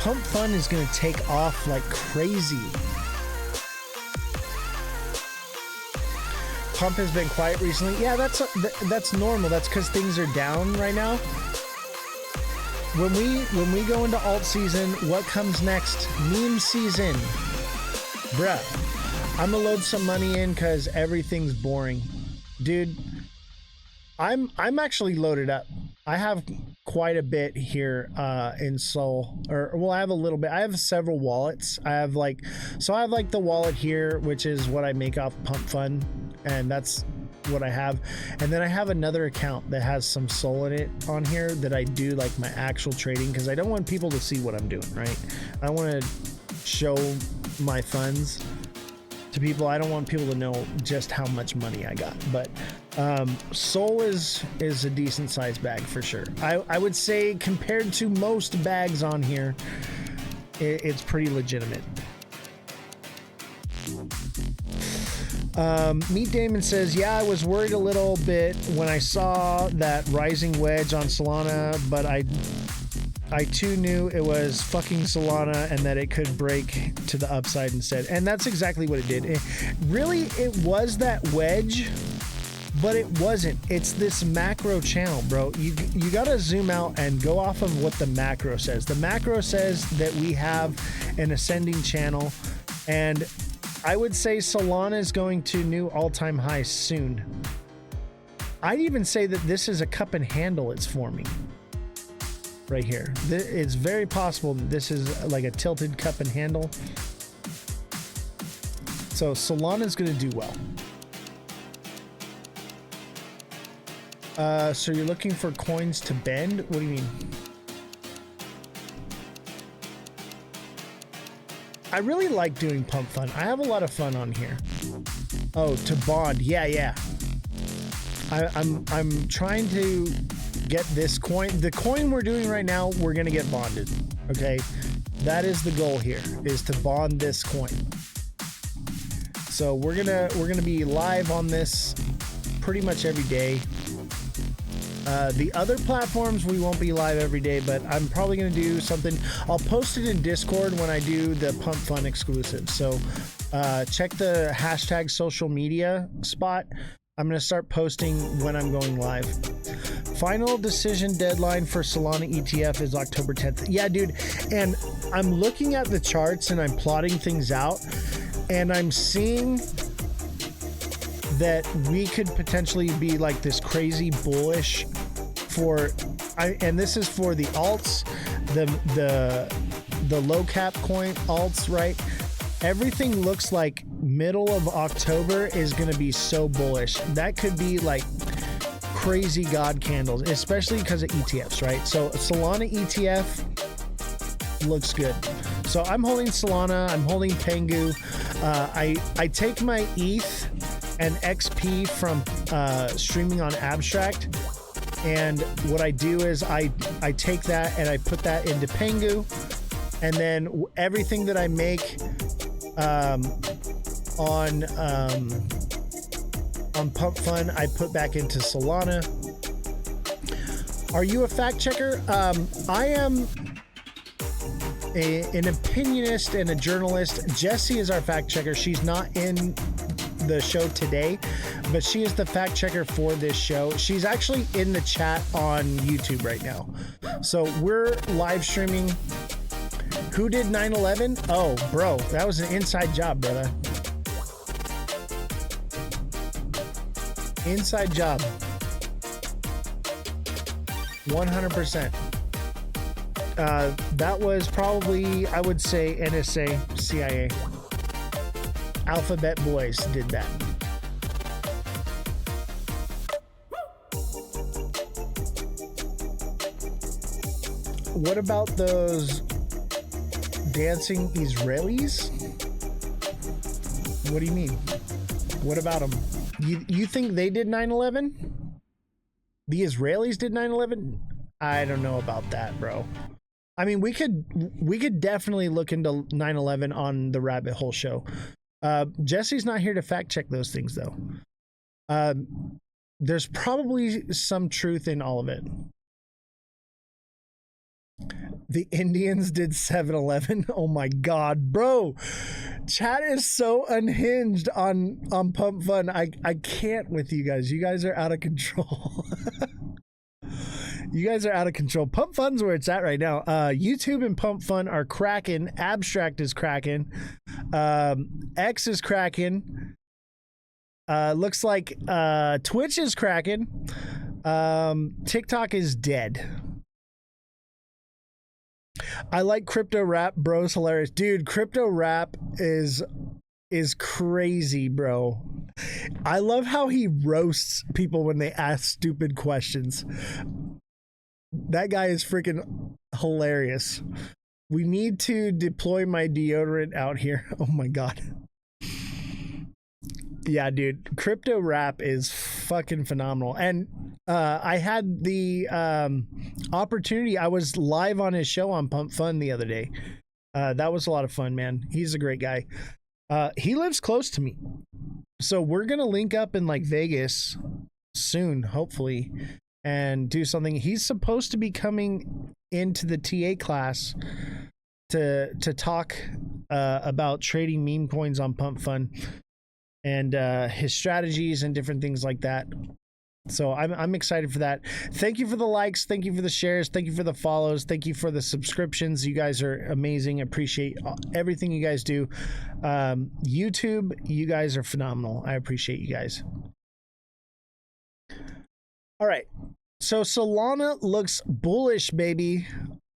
Pump Fund is gonna take off like crazy. Pump has been quiet recently. Yeah, that's normal. That's because things are down right now. When we go into alt season, what comes next? Meme season. Bruh, I'm gonna load some money in because everything's boring. Dude, I'm actually loaded up. I have quite a bit here in Sol, or well, I have a little bit. I have several wallets. I have like the wallet here, which is what I make off Pump Fund, and that's what I have. And then I have another account that has some Sol in it on here that I do like my actual trading because I don't want people to see what I'm doing, right? I want to show my funds to people. I don't want people to know just how much money I got, but Sol is a decent sized bag for sure. I would say compared to most bags on here, it's pretty legitimate. Meet Damon says, yeah, I was worried a little bit when I saw that rising wedge on Solana, but I too knew it was fucking Solana and that it could break to the upside instead. And that's exactly what it did. It was that wedge, but it wasn't. It's this macro channel, bro. You gotta zoom out and go off of what the macro says. The macro says that we have an ascending channel, and I would say Solana is going to new all-time highs soon. I'd even say that this is a cup and handle it's forming. right here. It's very possible that this is like a tilted cup and handle. So Solana's going to do well. So you're looking for coins to bend? What do you mean? I really like doing Pump Fun. I have a lot of fun on here. Oh, to bond. Yeah. I'm trying to get this coin. The coin we're doing right now, we're gonna get bonded. Okay, that is the goal here, is to bond this coin. So we're gonna be live on this pretty much every day. The other platforms we won't be live every day, but I'm probably gonna do something. I'll post it in Discord when I do the Pump Fun exclusive. So check the hashtag social media spot. I'm gonna start posting when I'm going live. Final decision deadline for Solana ETF is October 10th. Yeah, dude. And I'm looking at the charts and I'm plotting things out, and I'm seeing that we could potentially be like this crazy bullish for, and this is for the alts, the low cap coin alts, right? Everything looks like middle of October is going to be so bullish. That could be like crazy god candles, especially because of ETFs, right? So Solana ETF looks good. So I'm holding Solana, I'm holding Pengu. I take my ETH and XP from streaming on Abstract, and what I do is I take that and I put that into Pengu, and then everything that I make on Pump Fun I put back into Solana. Are you a fact checker? I am an opinionist and a journalist. Jessie is our fact checker. She's not in the show today, but she is the fact checker for this show. She's actually in the chat on YouTube right now. So we're live streaming. Who did 9/11? Oh, bro, that was an inside job, brother. Inside job. 100%. That was probably, I would say, NSA, CIA. Alphabet Boys did that. What about those dancing Israelis? What do you mean? What about them? You think they did 9/11? The Israelis did 9/11? I don't know about that, bro. I mean, we could definitely look into 9/11 on the Rabbit Hole show. Jesse's not here to fact check those things, though. There's probably some truth in all of it. The Indians did 7/11. Oh my god, bro. Chat is so unhinged on Pump Fun. I can't with you guys. You guys are out of control. You guys are out of control. Pump Fun's where it's at right now. YouTube and Pump Fun are cracking. Abstract is cracking. X is cracking. Looks like Twitch is cracking. TikTok is dead. I like Crypto Rap, bro's hilarious. Dude, Crypto Rap is crazy, bro. I love how he roasts people when they ask stupid questions. That guy is freaking hilarious. We need to deploy my deodorant out here. Oh my god. Yeah, dude, Crypto Rap is fucking phenomenal. And I had the opportunity. I was live on his show on Pump Fun the other day. That was a lot of fun, man. He's a great guy. He lives close to me, so we're gonna link up in like Vegas soon, hopefully, and do something. He's supposed to be coming into the TA class to talk about trading meme coins on Pump Fun and his strategies and different things like that. So I'm excited for that. Thank you for the likes. Thank you for the shares. Thank you for the follows. Thank you for the subscriptions. You guys are amazing. Appreciate everything you guys do. YouTube, you guys are phenomenal. I appreciate you guys. All right. So Solana looks bullish, baby.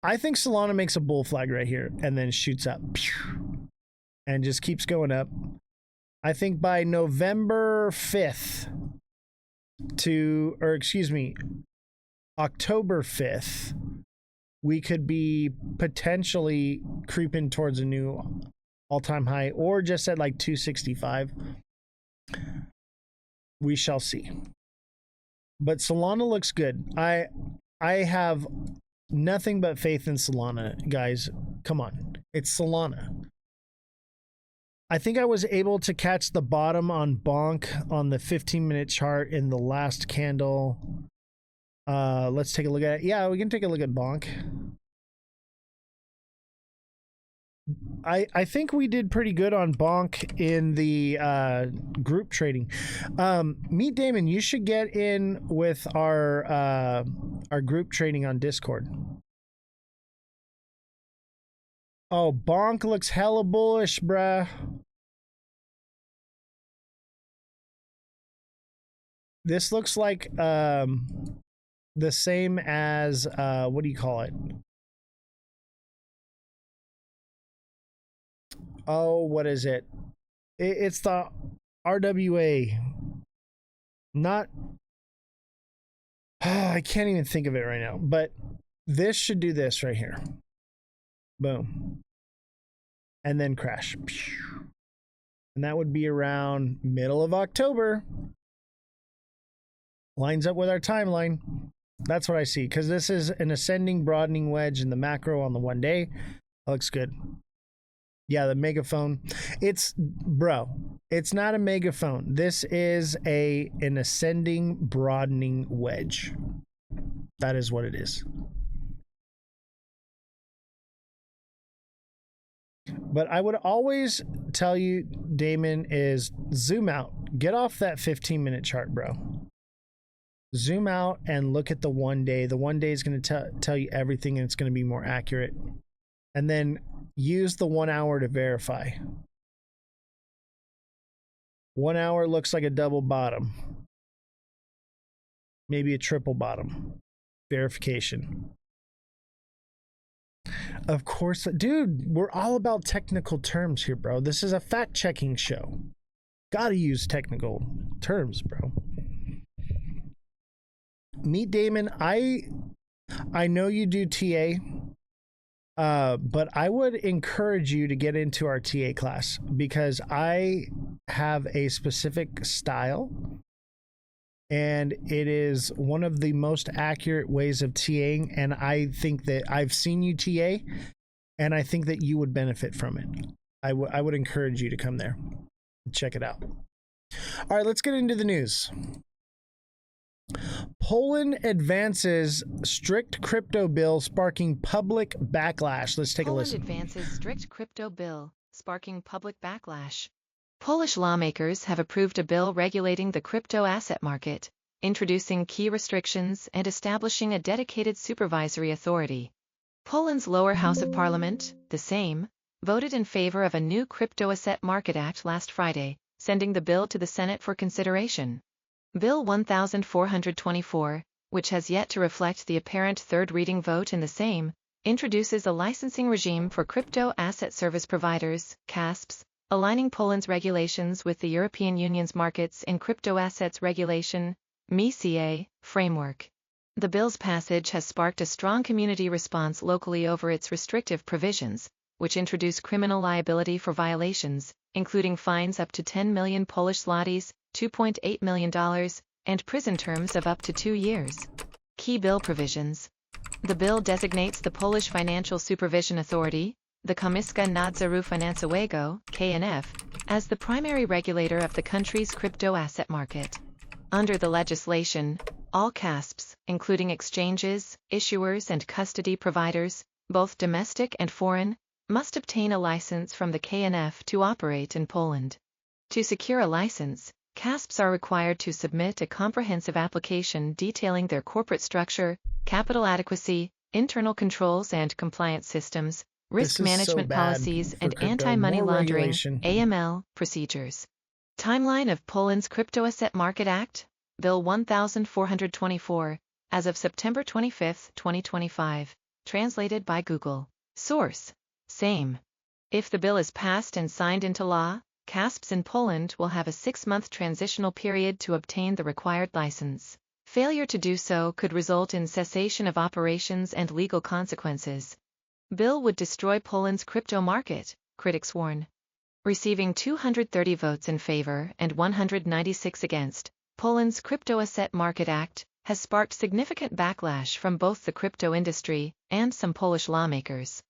I think Solana makes a bull flag right here and then shoots up and just keeps going up. I think by November 5th October 5th, we could be potentially creeping towards a new all-time high or just at like 265. We shall see. But Solana looks good. I have nothing but faith in Solana, guys. Come on. It's Solana. I think I was able to catch the bottom on Bonk on the 15-minute chart in the last candle. Let's take a look at it. Yeah, we can take a look at Bonk. I think we did pretty good on Bonk in the group trading. Meet Damon, you should get in with our group trading on Discord. Oh, Bonk looks hella bullish, bruh. This looks like the same as what do you call it? Oh, what is it? It's the RWA. Not I can't even think of it right now, but this should do this right here. Boom. And then crash. And that would be around middle of October. Lines up with our timeline. That's what I see, because this is an ascending broadening wedge in the macro on the 1 day. That looks good. Yeah, the megaphone. It's not a megaphone. This is an ascending broadening wedge. That is what it is. But I would always tell you, Damon, is zoom out. Get off that 15-minute chart, bro. Zoom out and look at the 1 day. The 1 day is going to tell you everything, and it's going to be more accurate. And then use the 1 hour to verify. 1 hour looks like a double bottom. Maybe a triple bottom. Verification. Of course, dude, we're all about technical terms here, bro. This is a fact-checking show. Gotta use technical terms, bro. Meet Damon. I know you do TA, but I would encourage you to get into our TA class, because I have a specific style, and it is one of the most accurate ways of TAing, and I think that I've seen you TA, and I think that you would benefit from it. I would encourage you to come there and check it out. All right, let's get into the news. Poland advances strict crypto bill sparking public backlash. Let's take a listen. Poland advances strict crypto bill sparking public backlash. Polish lawmakers have approved a bill regulating the crypto asset market, introducing key restrictions and establishing a dedicated supervisory authority. Poland's lower house of parliament, the Sejm, voted in favor of a new Crypto Asset Market Act last Friday, sending the bill to the Senate for consideration. Bill 1424, which has yet to reflect the apparent third reading vote in the Sejm, introduces a licensing regime for crypto asset service providers, CASPs, aligning Poland's regulations with the European Union's Markets in Crypto Assets Regulation (MiCA) framework. The bill's passage has sparked a strong community response locally over its restrictive provisions, which introduce criminal liability for violations, including fines up to 10 million Polish zlotys, $2.8 million, and prison terms of up to 2 years. Key bill provisions. The bill designates the Polish Financial Supervision Authority, the Komisja Nadzoru Finansowego, KNF, as the primary regulator of the country's crypto asset market. Under the legislation, all CASPs, including exchanges, issuers, and custody providers, both domestic and foreign, must obtain a license from the KNF to operate in Poland. To secure a license, CASPs are required to submit a comprehensive application detailing their corporate structure, capital adequacy, internal controls and compliance systems, risk management policies, and anti-money laundering (AML) procedures. Timeline of Poland's Crypto Asset Market Act. Bill 1424 as of September 25, 2025, translated by Google. Source: same. If the bill is passed and signed into law, CASPs in Poland will have a 6-month transitional period to obtain the required license. Failure to do so could result in cessation of operations and legal consequences. Bill would destroy Poland's crypto market, critics warn. Receiving 230 votes in favor and 196 against, Poland's Crypto Asset Market Act has sparked significant backlash from both the crypto industry and some Polish lawmakers.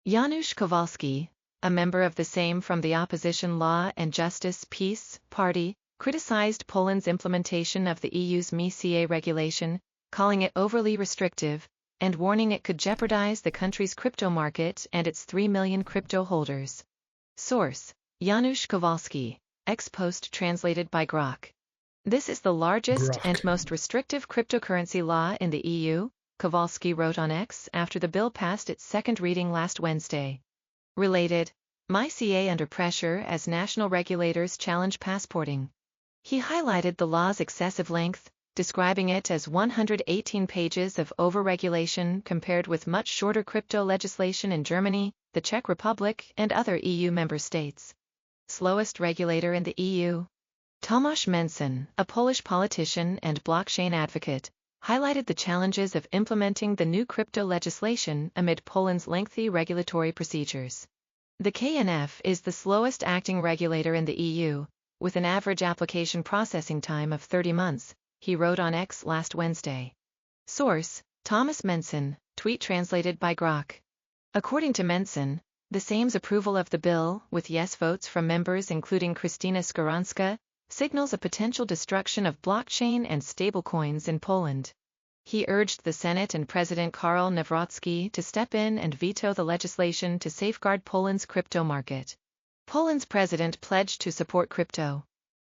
Janusz Kowalski, a member of the Sejm from the opposition Law and Justice Peace Party, criticized Poland's implementation of the EU's MiCA regulation, calling it overly restrictive, and warning it could jeopardize the country's crypto market and its 3 million crypto holders. Source: Janusz Kowalski, ex-post translated by Grok. This is the largest and most restrictive cryptocurrency law in the EU, Kowalski wrote on X after the bill passed its second reading last Wednesday. Related, MiCA under pressure as national regulators challenge passporting. He highlighted the law's excessive length, describing it as 118 pages of overregulation compared with much shorter crypto legislation in Germany, the Czech Republic, and other EU member states. Slowest regulator in the EU. Tomasz Menson, a Polish politician and blockchain advocate, highlighted the challenges of implementing the new crypto legislation amid Poland's lengthy regulatory procedures. The KNF is the slowest acting regulator in the EU, with an average application processing time of 30 months, he wrote on X last Wednesday. Source: Thomas Menson, tweet translated by Grok. According to Menson, the Sejm's approval of the bill, with yes votes from members including Krystyna Skowronska, signals a potential destruction of blockchain and stablecoins in Poland. He urged the Senate and President Karol Nawrocki to step in and veto the legislation to safeguard Poland's crypto market. Poland's president pledged to support crypto.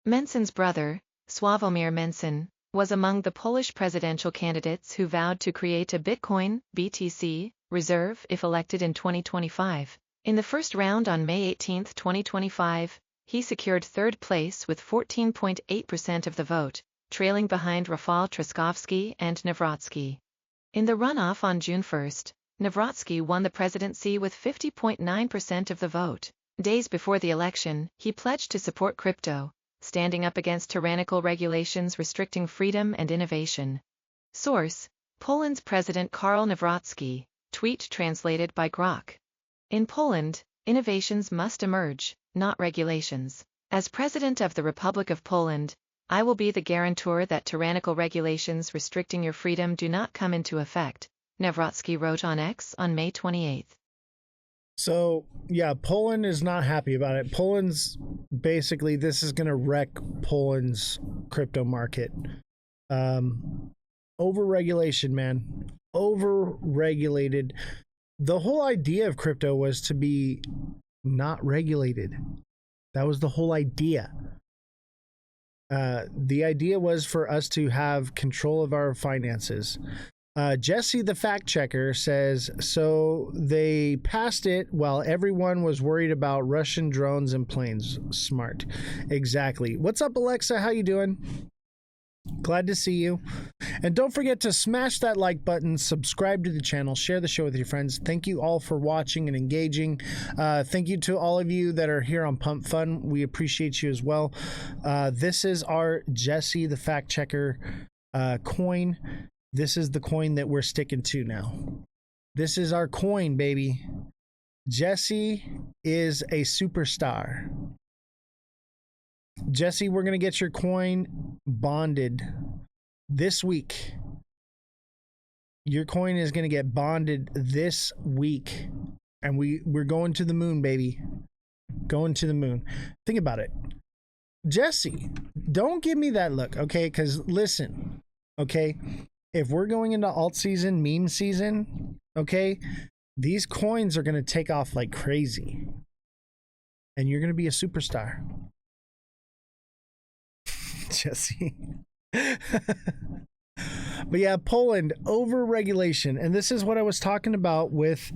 Menson's brother, Sławomir Menson, was among the Polish presidential candidates who vowed to create a Bitcoin (BTC) reserve if elected in 2025. In the first round on May 18, 2025, he secured third place with 14.8% of the vote, trailing behind Rafał Trzaskowski and Nawrocki. In the runoff on June 1, Nawrocki won the presidency with 50.9% of the vote. Days before the election, he pledged to support crypto, standing up against tyrannical regulations restricting freedom and innovation. Source: Poland's President Karol Nawrocki, tweet translated by Grok. In Poland, innovations must emerge, not regulations. As President of the Republic of Poland, I will be the guarantor that tyrannical regulations restricting your freedom do not come into effect, Nawrocki wrote on X on May 28. So, yeah, Poland is not happy about it. Poland's basically, this is going to wreck Poland's crypto market. Overregulation, man. Overregulated. The whole idea of crypto was to be not regulated. That was the whole idea. The idea was for us to have control of our finances. Jesse the fact checker says, so they passed it while everyone was worried about Russian drones and planes. Smart. Exactly. What's up, Alexa? How you doing? Glad to see you. And don't forget to smash that like button, subscribe to the channel, share the show with your friends. Thank you all for watching and engaging. Thank you to all of you that are here on Pump Fun. We appreciate you as well. This is our Jesse the fact checker coin. This is the coin that we're sticking to now. This is our coin, baby. Jesse is a superstar. Jesse, we're going to get your coin bonded this week. Your coin is going to get bonded this week. And we're going to the moon, baby. Going to the moon. Think about it. Jesse, don't give me that look, okay? Because listen, okay? If we're going into alt season, meme season, okay? These coins are going to take off like crazy. And you're going to be a superstar. Jesse. But yeah, Poland, over-regulation. And this is what I was talking about with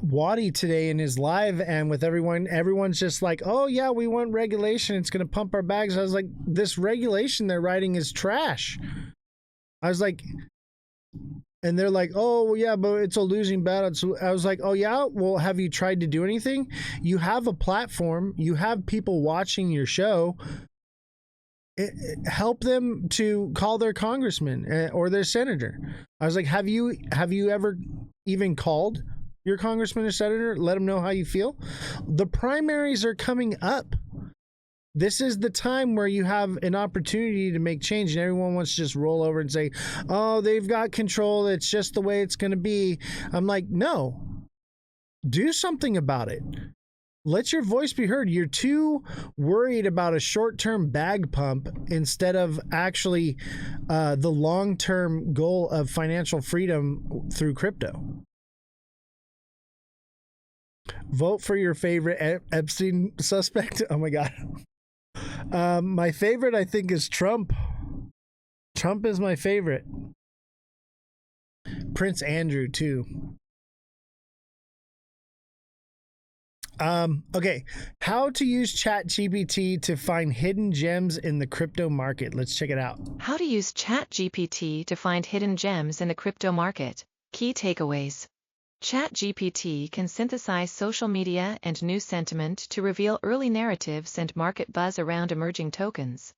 Wadi today in his live, and with everyone's just like, oh yeah, we want regulation, it's going to pump our bags. I was like, this regulation they're writing is trash. I was like, and they're like, oh, well, yeah, but it's a losing battle. So I was like, oh, yeah, well, have you tried to do anything? You have a platform, you have people watching your show. Help them to call their congressman or their senator. I was like, have you ever even called your congressman or senator? Let them know how you feel. The primaries are coming up. This is the time where you have an opportunity to make change, and everyone wants to just roll over and say, oh, they've got control. It's just the way it's going to be. I'm like, no, do something about it. Let your voice be heard. You're too worried about a short-term bag pump instead of actually the long-term goal of financial freedom through crypto. Vote for your favorite Epstein suspect. Oh my God. My favorite, I think, is Trump. Trump is my favorite. Prince Andrew, too. Okay. How to use ChatGPT to find hidden gems in the crypto market. Let's check it out. How to use ChatGPT to find hidden gems in the crypto market. Key takeaways. ChatGPT can synthesize social media and news sentiment to reveal early narratives and market buzz around emerging tokens.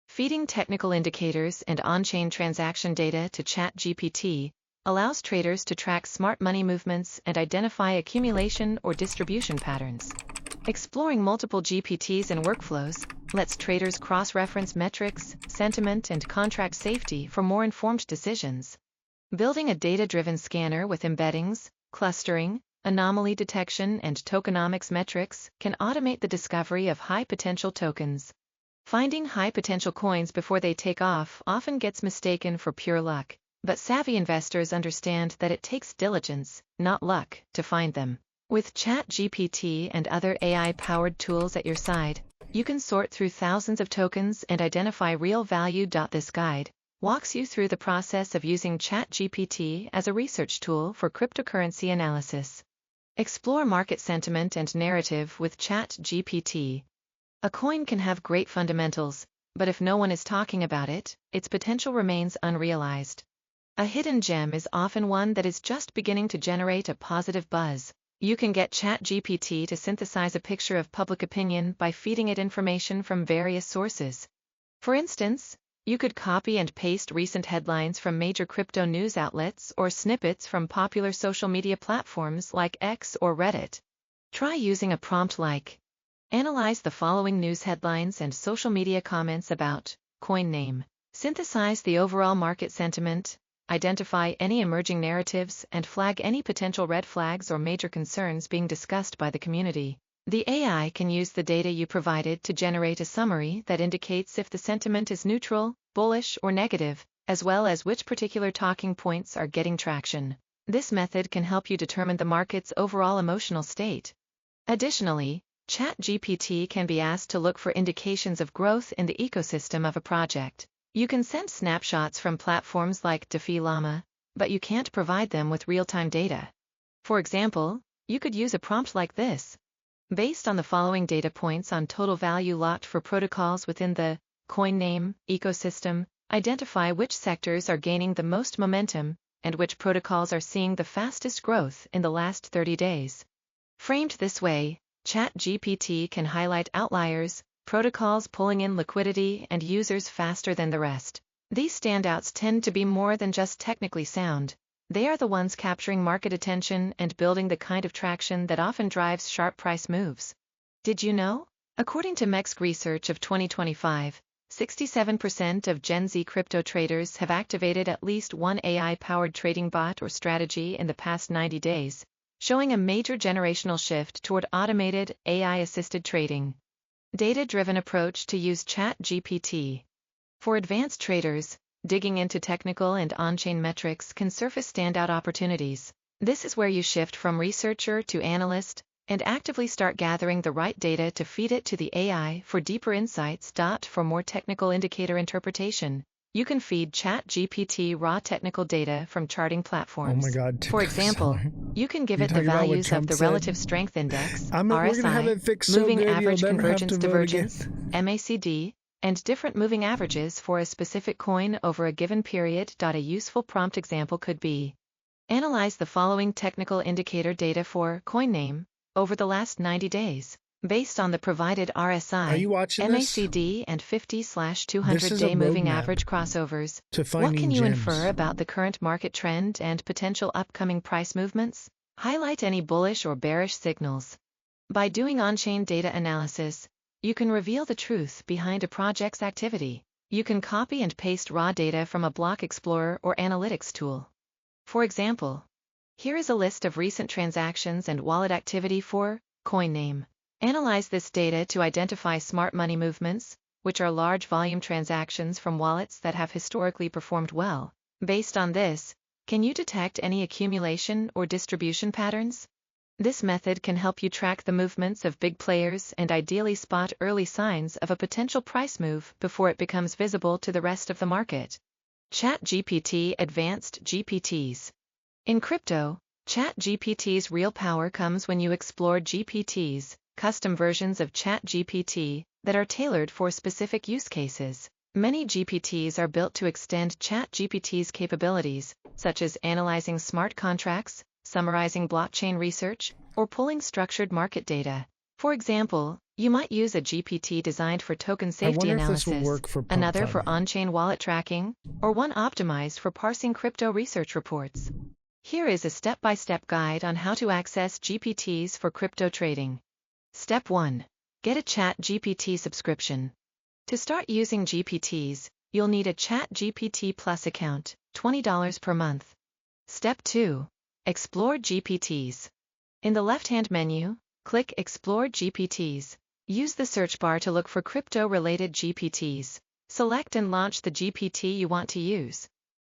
Feeding technical indicators and on-chain transaction data to ChatGPT allows traders to track smart money movements and identify accumulation or distribution patterns. Exploring multiple GPTs and workflows lets traders cross-reference metrics, sentiment, and contract safety for more informed decisions. Building a data-driven scanner with embeddings, clustering, anomaly detection, and tokenomics metrics can automate the discovery of high-potential tokens. Finding high-potential coins before they take off often gets mistaken for pure luck, but savvy investors understand that it takes diligence, not luck, to find them. With ChatGPT and other AI-powered tools at your side, you can sort through thousands of tokens and identify real value. This guide walks you through the process of using ChatGPT as a research tool for cryptocurrency analysis. Explore market sentiment and narrative with ChatGPT. A coin can have great fundamentals, but if no one is talking about it, its potential remains unrealized. A hidden gem is often one that is just beginning to generate a positive buzz. You can get ChatGPT to synthesize a picture of public opinion by feeding it information from various sources. For instance, you could copy and paste recent headlines from major crypto news outlets or snippets from popular social media platforms like X or Reddit. Try using a prompt like, analyze the following news headlines and social media comments about coin name. Synthesize the overall market sentiment, identify any emerging narratives, and flag any potential red flags or major concerns being discussed by the community. The AI can use the data you provided to generate a summary that indicates if the sentiment is neutral, bullish, or negative, as well as which particular talking points are getting traction. This method can help you determine the market's overall emotional state. Additionally, ChatGPT can be asked to look for indications of growth in the ecosystem of a project. You can send snapshots from platforms like DeFi Llama, but you can't provide them with real-time data. For example, you could use a prompt like this. Based on the following data points on total value locked for protocols within the coin name ecosystem, identify which sectors are gaining the most momentum and which protocols are seeing the fastest growth in the last 30 days. Framed this way, ChatGPT can highlight outliers, protocols pulling in liquidity, and users faster than the rest. These standouts tend to be more than just technically sound. They are the ones capturing market attention and building the kind of traction that often drives sharp price moves. Did you know? According to MEXC research of 2025, 67% of Gen Z crypto traders have activated at least one AI-powered trading bot or strategy in the past 90 days, showing a major generational shift toward automated, AI-assisted trading. Data-driven approach to use ChatGPT. For advanced traders, digging into technical and on-chain metrics can surface standout opportunities. This is where you shift from researcher to analyst and actively start gathering the right data to feed it to the AI for deeper insights. For more technical indicator interpretation, you can feed ChatGPT raw technical data from charting platforms. Oh my God. For example, you can give it the values of the relative strength index, we're gonna have RSI, it fixed so moving good, average you'll never have convergence to vote divergence, again. MACD, and different moving averages for a specific coin over a given period. A useful prompt example could be: analyze the following technical indicator data for coin name over the last 90 days. Based on the provided Are RSI, you watching this? MACD, and This 50/200 is a day moving roadmap average crossovers, to what finding can you gems. infer about the current market trend and potential upcoming price movements? Highlight any bullish or bearish signals. By doing on-chain data analysis, you can reveal the truth behind a project's activity. You can copy and paste raw data from a block explorer or analytics tool. For example, here is a list of recent transactions and wallet activity for coin name. Analyze this data to identify smart money movements, which are large volume transactions from wallets that have historically performed well. Based on this, can you detect any accumulation or distribution patterns? This method can help you track the movements of big players and ideally spot early signs of a potential price move before it becomes visible to the rest of the market. ChatGPT Advanced GPTs. In crypto, ChatGPT's real power comes when you explore GPTs, custom versions of ChatGPT, that are tailored for specific use cases. Many GPTs are built to extend ChatGPT's capabilities, such as analyzing smart contracts, summarizing blockchain research, or pulling structured market data. For example, you might use a GPT designed for token safety analysis, another for on-chain wallet tracking, or one optimized for parsing crypto research reports. Here is a step-by-step guide on how to access GPTs for crypto trading. Step 1. Get a ChatGPT subscription. To start using GPTs, you'll need a ChatGPT Plus account, $20 per month. Step 2. Explore GPTs. In the left-hand menu, click Explore GPTs. Use the search bar to look for crypto-related GPTs. Select and launch the GPT you want to use.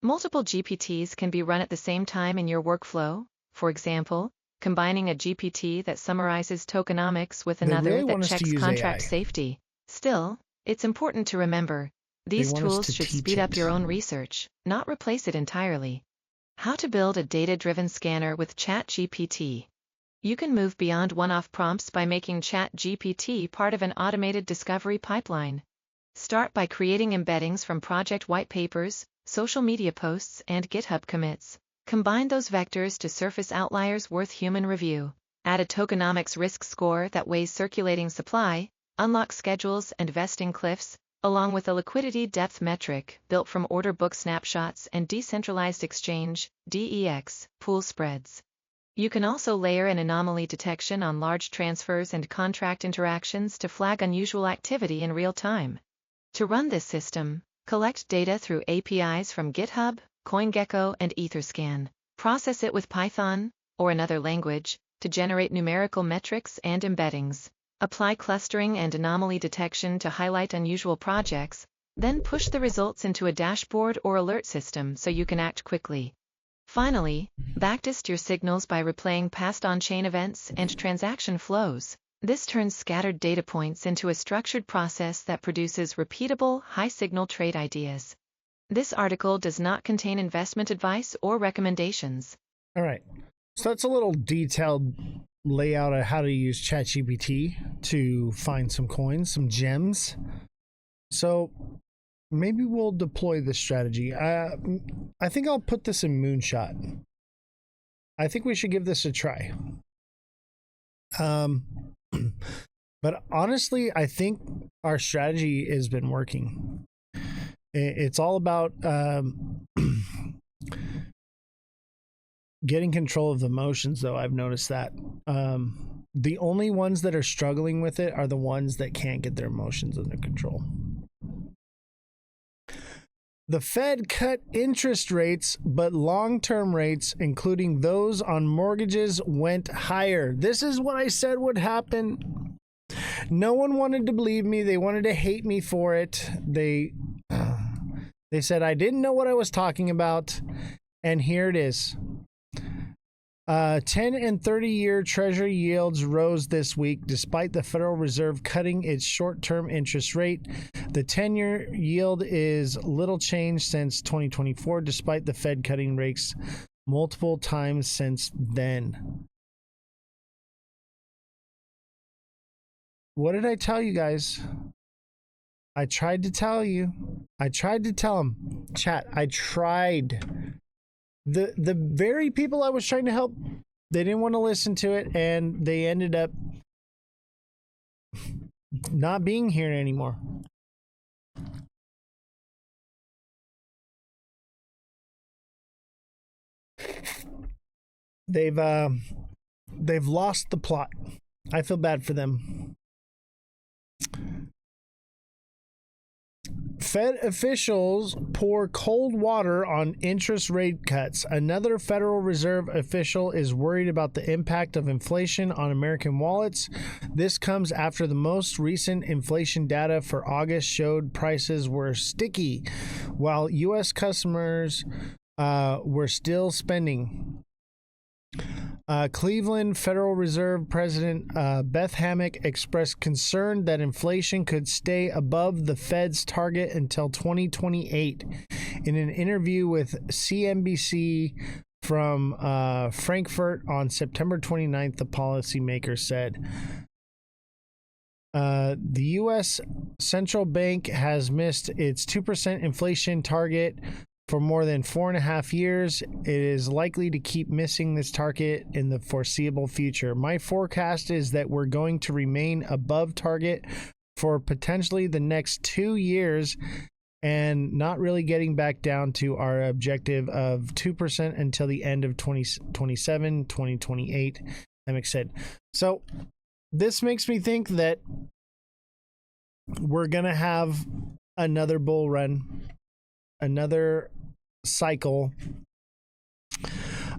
Multiple GPTs can be run at the same time in your workflow. For example, combining a GPT that summarizes tokenomics with another that checks contract safety. Still, it's important to remember, these tools should speed up your own research, not replace it entirely. How to build a data-driven scanner with ChatGPT. You can move beyond one-off prompts by making ChatGPT part of an automated discovery pipeline. Start by creating embeddings from project white papers, social media posts, and GitHub commits. Combine those vectors to surface outliers worth human review. Add a tokenomics risk score that weighs circulating supply, unlock schedules and vesting cliffs, along with a liquidity depth metric built from order book snapshots and decentralized exchange (DEX) pool spreads. You can also layer an anomaly detection on large transfers and contract interactions to flag unusual activity in real time. To run this system, collect data through APIs from GitHub, CoinGecko, and Etherscan. Process it with Python, or another language, to generate numerical metrics and embeddings. Apply clustering and anomaly detection to highlight unusual projects, then push the results into a dashboard or alert system so you can act quickly. Finally, backtest your signals by replaying past on-chain events and transaction flows. This turns scattered data points into a structured process that produces repeatable, high-signal trade ideas. This article does not contain investment advice or recommendations. All right. So that's a little detailed layout of how to use ChatGPT to find some coins, some gems. So maybe we'll deploy this strategy. I think I'll put this in Moonshot. I think we should give this a try. But honestly, I think our strategy has been working. It's all about getting control of the emotions, though. I've noticed that the only ones that are struggling with it are the ones that can't get their emotions under control. The Fed cut interest rates, but long-term rates, including those on mortgages, went higher. This is what I said would happen. No one wanted to believe me. They wanted to hate me for it. They said I didn't know what I was talking about, and here it is. 10 and 30-year Treasury yields rose this week despite the Federal Reserve cutting its short-term interest rate. The 10-year yield is little changed since 2024, despite the Fed cutting rates multiple times since then. What did I tell you guys? I tried to tell you. I tried to tell him. Chat, I tried. The very people I was trying to help, they didn't want to listen to it, and they ended up not being here anymore. They've lost the plot. I feel bad for them. Fed officials pour cold water on interest rate cuts. Another Federal Reserve official is worried about the impact of inflation on American wallets. This comes after the most recent inflation data for August showed prices were sticky, while U.S. customers were still spending. Cleveland Federal Reserve President Beth Hammack expressed concern that inflation could stay above the Fed's target until 2028. In an interview with CNBC from Frankfurt on September 29th, the policymaker said, the U.S. Central Bank has missed its 2% inflation target for more than 4.5 years. It is likely to keep missing this target in the foreseeable future. My forecast is that we're going to remain above target for potentially the next 2 years and not really getting back down to our objective of 2% until the end of 2027, 2028, Emick said. So this makes me think that we're going to have another bull run, another cycle.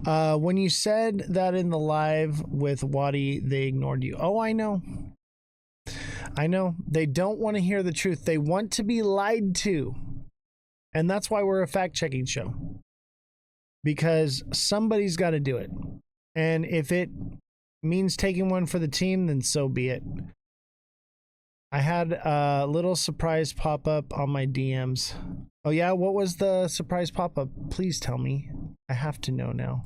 When you said that in the live with Wadi, they ignored you. Oh, I know. They don't want to hear the truth. They want to be lied to. And that's why we're a fact-checking show. Because somebody's got to do it. And if it means taking one for the team, then so be it. I had a little surprise pop up on my DMs. Oh yeah, what was the surprise pop up? Please tell me. I have to know now.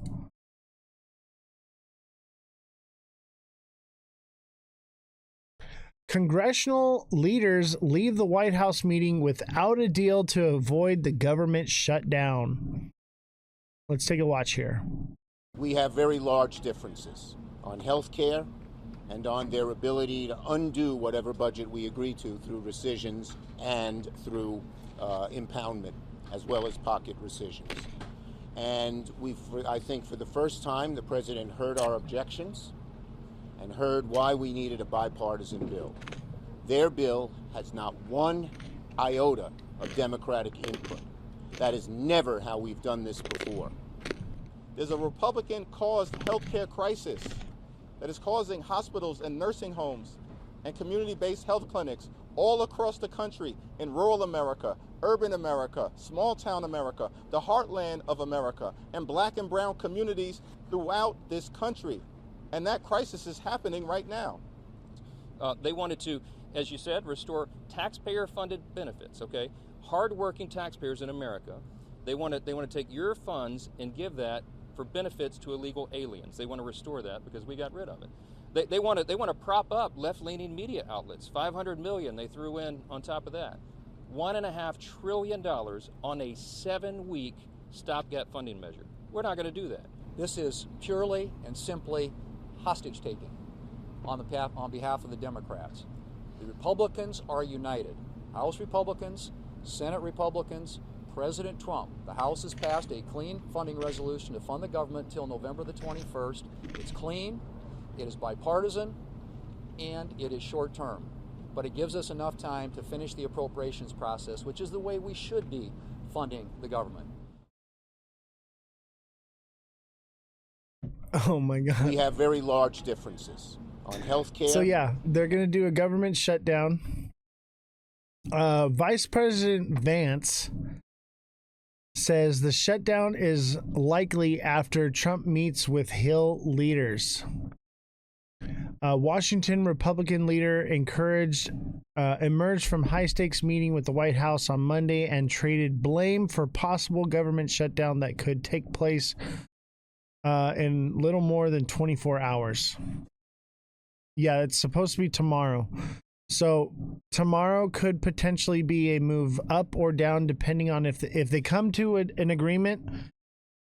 Congressional leaders leave the White House meeting without a deal to avoid the government shutdown. Let's take a watch here. We have very large differences on health care and on their ability to undo whatever budget we agree to through rescissions and through impoundment, as well as pocket rescissions. And I think for the first time, the president heard our objections and heard why we needed a bipartisan bill. Their bill has not one iota of Democratic input. That is never how we've done this before. There's a Republican-caused healthcare crisis that is causing hospitals and nursing homes and community-based health clinics all across the country, in rural America, urban America, small-town America, the heartland of America, and black and brown communities throughout this country. And that crisis is happening right now. They wanted to, as you said, restore taxpayer-funded benefits, okay? Hard-working taxpayers in America. They want to take your funds and give that for benefits to illegal aliens. They want to restore that because we got rid of it. They want to prop up left-leaning media outlets. $500 million they threw in on top of that. $1.5 trillion on a 7-week stopgap funding measure. We're not going to do that. This is purely and simply hostage taking on behalf of the Democrats. The Republicans are united. House Republicans, Senate Republicans, President Trump. The House has passed a clean funding resolution to fund the government until November the 21st. It's clean, it is bipartisan, and it is short term. But it gives us enough time to finish the appropriations process, which is the way we should be funding the government. Oh my God. We have very large differences on health care. So yeah, they're going to do a government shutdown. Vice President Vance says the shutdown is likely after Trump meets with Hill leaders. Washington Republican leader emerged from high-stakes meeting with the White House on Monday and traded blame for possible government shutdown that could take place in little more than 24 hours. Yeah, it's supposed to be tomorrow. So tomorrow could potentially be a move up or down, depending on if they come to an agreement.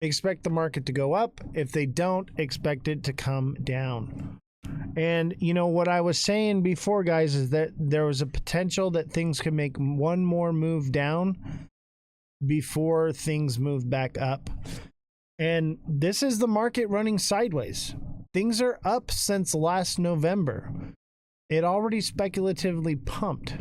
Expect the market to go up. If they don't, expect it to come down. And you know what I was saying before, guys, is that there was a potential that things could make one more move down before things move back up. And this is the market running sideways. Things are up since last November. It already speculatively pumped.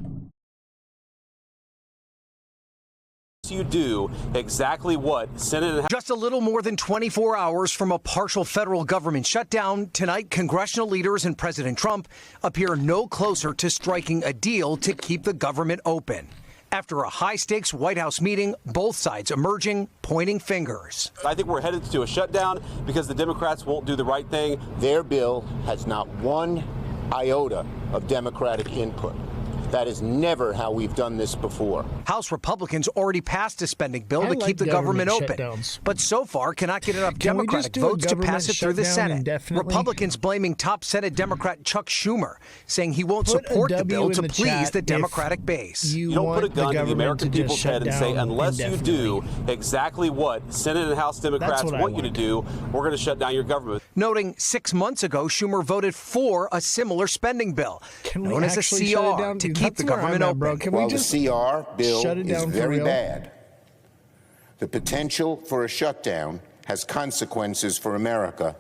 You do exactly what Senate. Just a little more than 24 hours from a partial federal government shutdown, tonight congressional leaders and President Trump appear no closer to striking a deal to keep the government open. After a high-stakes White House meeting, both sides emerging, pointing fingers. I think we're headed to a shutdown because the Democrats won't do the right thing. Their bill has not one iota of Democratic input. That is never how we've done this before. House Republicans already passed a spending bill to like keep the government open, shutdowns. but so far cannot get enough Can we Democratic just do a votes to government pass it through the shutdown Senate. indefinitely? Republicans blaming top Senate Democrat Chuck Schumer, saying he won't Put a support the W bill in to the please chat the if Democratic base. You don't put a gun to the American people's head and say, unless you do indefinitely. exactly what Senate and House Democrats what I want you to do, we're going to shut down your government. Noting 6 months ago, Schumer voted for a similar spending bill, Can we known as a actually shut it CR, down? to Dude, keep the that's where I'm government at, open. bro. Can we While just the CR bill shut it is down for very real? bad, the potential for a shutdown has consequences for America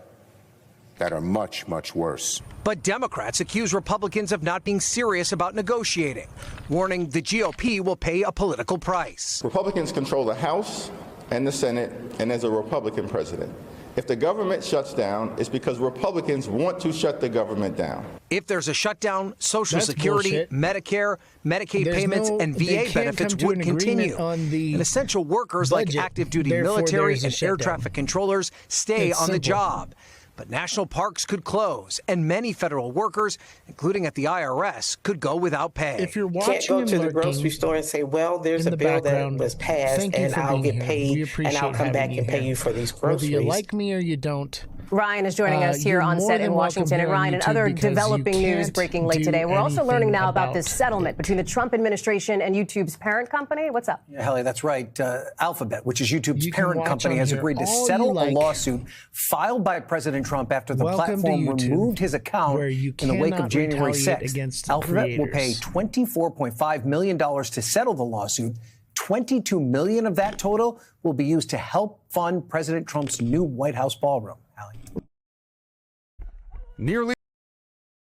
that are much, much worse. But Democrats accuse Republicans of not being serious about negotiating, warning the GOP will pay a political price. Republicans control the House and the Senate, and there's a Republican president. If the government shuts down, it's because Republicans want to shut the government down. If there's a shutdown, Social That's Security, bullshit. Medicare, Medicaid There's payments, no- and they VA can't benefits come to would an agreement continue. on the And essential workers like budget. active duty Therefore, military there's a and air shutdown. traffic controllers stay It's on the simple. job. But national parks could close, and many federal workers, including at the IRS, could go without pay. If you're Can't watching go and to the lurking grocery store and say, well, there's in a the bill that background, was passed thank you and for I'll being get here. We paid and appreciate I'll come having back you and pay here. you for these Whether groceries. you like me or you don't. Ryan is joining us here you're on more set than in welcome Washington. here And on Ryan, and YouTube other because you developing news can't breaking late do today. We're also learning anything now about this about settlement between the Trump administration and YouTube's parent company. What's up? Yeah, Hallie, that's right. Alphabet, which is YouTube's You can parent watch company, on has here agreed to all you settle like. a lawsuit filed by President Trump after the Welcome to platform YouTube, removed his account where you in the wake of cannot January retaliate 6th. against Alphabet will pay creators. $24.5 million to settle the lawsuit. $22 million of that total will be used to help fund President Trump's new White House ballroom. Hallie.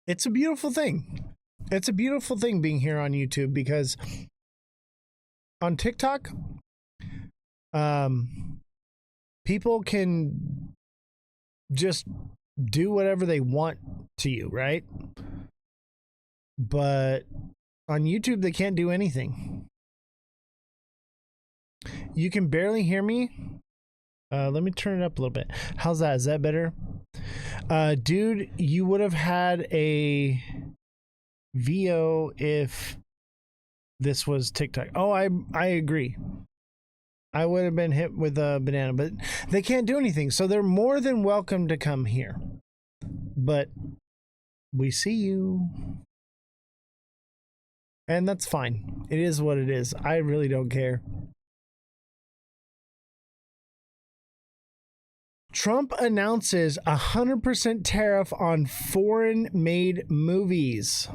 It's a beautiful thing. It's a beautiful thing being here on YouTube because on TikTok, people can just do whatever they want to you, right? But on YouTube, they can't do anything. You can barely hear me. Let me turn it up a little bit. How's that? Is that better? Dude, you would have had a VO if this was TikTok. Oh, I agree. I would have been hit with a banana, but they can't do anything. So they're more than welcome to come here. But we see you. And that's fine. It is what it is. I really don't care. Trump announces 100% tariff on foreign-made movies.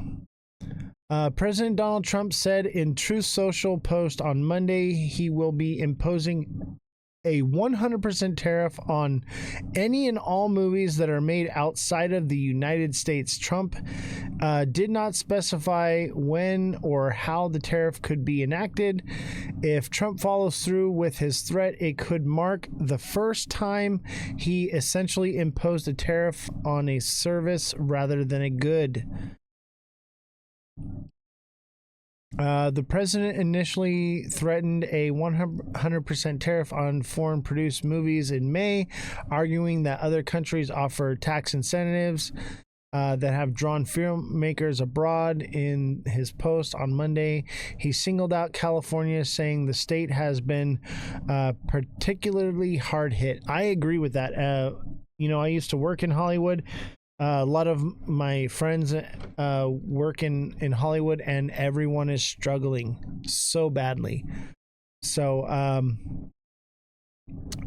President Donald Trump said in Truth Social post on Monday he will be imposing a 100% tariff on any and all movies that are made outside of the United States. Trump did not specify when or how the tariff could be enacted. If Trump follows through with his threat, it could mark the first time he essentially imposed a tariff on a service rather than a good. The president initially threatened a 100% tariff on foreign produced movies in May, arguing that other countries offer tax incentives that have drawn filmmakers abroad. In his post on Monday, he singled out California, saying the state has been particularly hard hit. I agree with that. I used to work in Hollywood. A lot of my friends work in Hollywood, and everyone is struggling so badly. So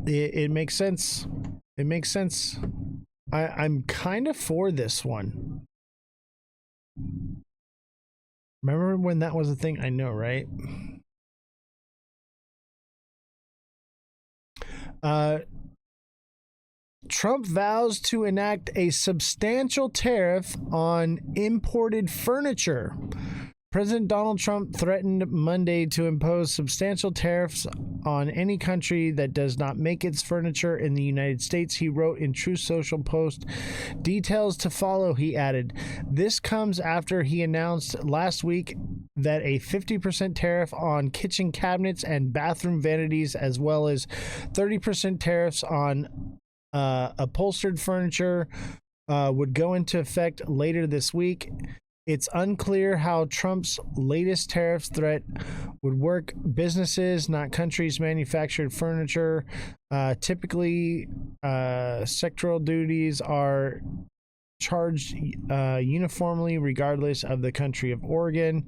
it makes sense. It makes sense. I'm kind of for this one. Remember when that was a thing? I know, right? Trump vows to enact a substantial tariff on imported furniture. President Donald Trump threatened Monday to impose substantial tariffs on any country that does not make its furniture in the United States, he wrote in Truth Social post. Details to follow, he added. This comes after he announced last week that a 50% tariff on kitchen cabinets and bathroom vanities, as well as 30% tariffs on upholstered furniture, would go into effect later this week. It's unclear how Trump's latest tariff threat would work. Businesses, not countries, manufactured furniture. Typically, sectoral duties are charged uniformly regardless of the country of origin.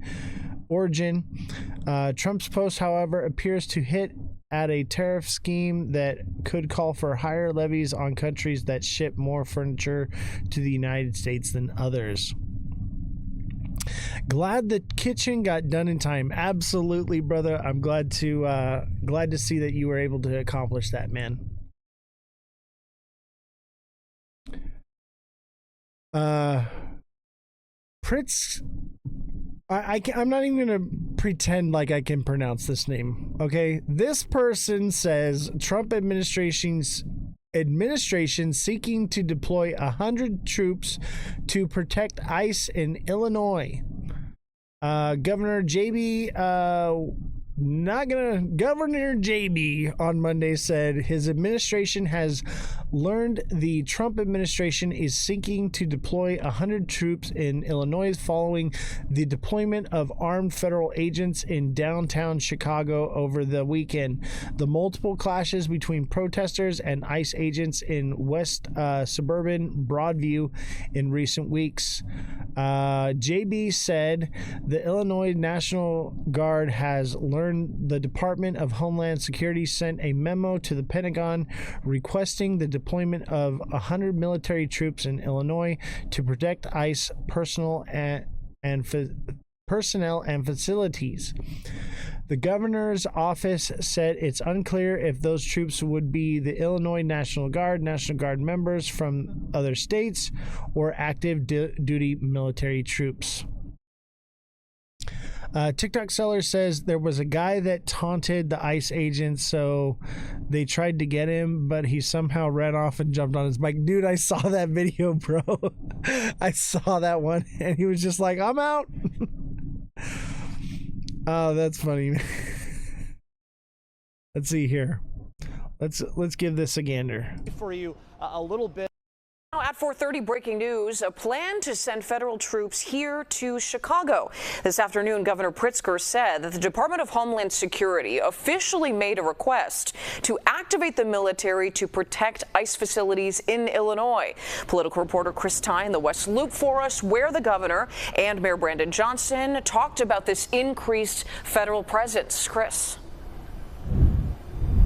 Trump's post, however, appears to hit at a tariff scheme that could call for higher levies on countries that ship more furniture to the United States than others. Glad the kitchen got done in time. Absolutely, brother. I'm glad to see that you were able to accomplish that, man. Pritz. I'm not even gonna pretend like I can pronounce this name. Okay, this person says Trump administration seeking to deploy 100 troops to protect ICE in Illinois. Governor JB on Monday said his administration has learned the Trump administration is seeking to deploy 100 troops in Illinois following the deployment of armed federal agents in downtown Chicago over the weekend. The multiple clashes between protesters and ICE agents in West suburban Broadview in recent weeks. JB said the Illinois National Guard has learned the Department of Homeland Security sent a memo to the Pentagon requesting the deployment of 100 military troops in Illinois to protect ICE personnel and facilities. The governor's office said it's unclear if those troops would be the Illinois National Guard members from other states, or active duty military troops. TikTok seller says there was a guy that taunted the ICE agents, so they tried to get him, but he somehow ran off and jumped on his bike. Dude, I saw that video, bro. I saw that one, and he was just like, I'm out. Oh, that's funny. Let's see here. Let's give this a gander. For you, a little bit. Now at 4:30, breaking news, a plan to send federal troops here to Chicago. This afternoon, Governor Pritzker said that the Department of Homeland Security officially made a request to activate the military to protect ICE facilities in Illinois. Political reporter Chris Ty in the West Loop for us, where the governor and Mayor Brandon Johnson talked about this increased federal presence. Chris.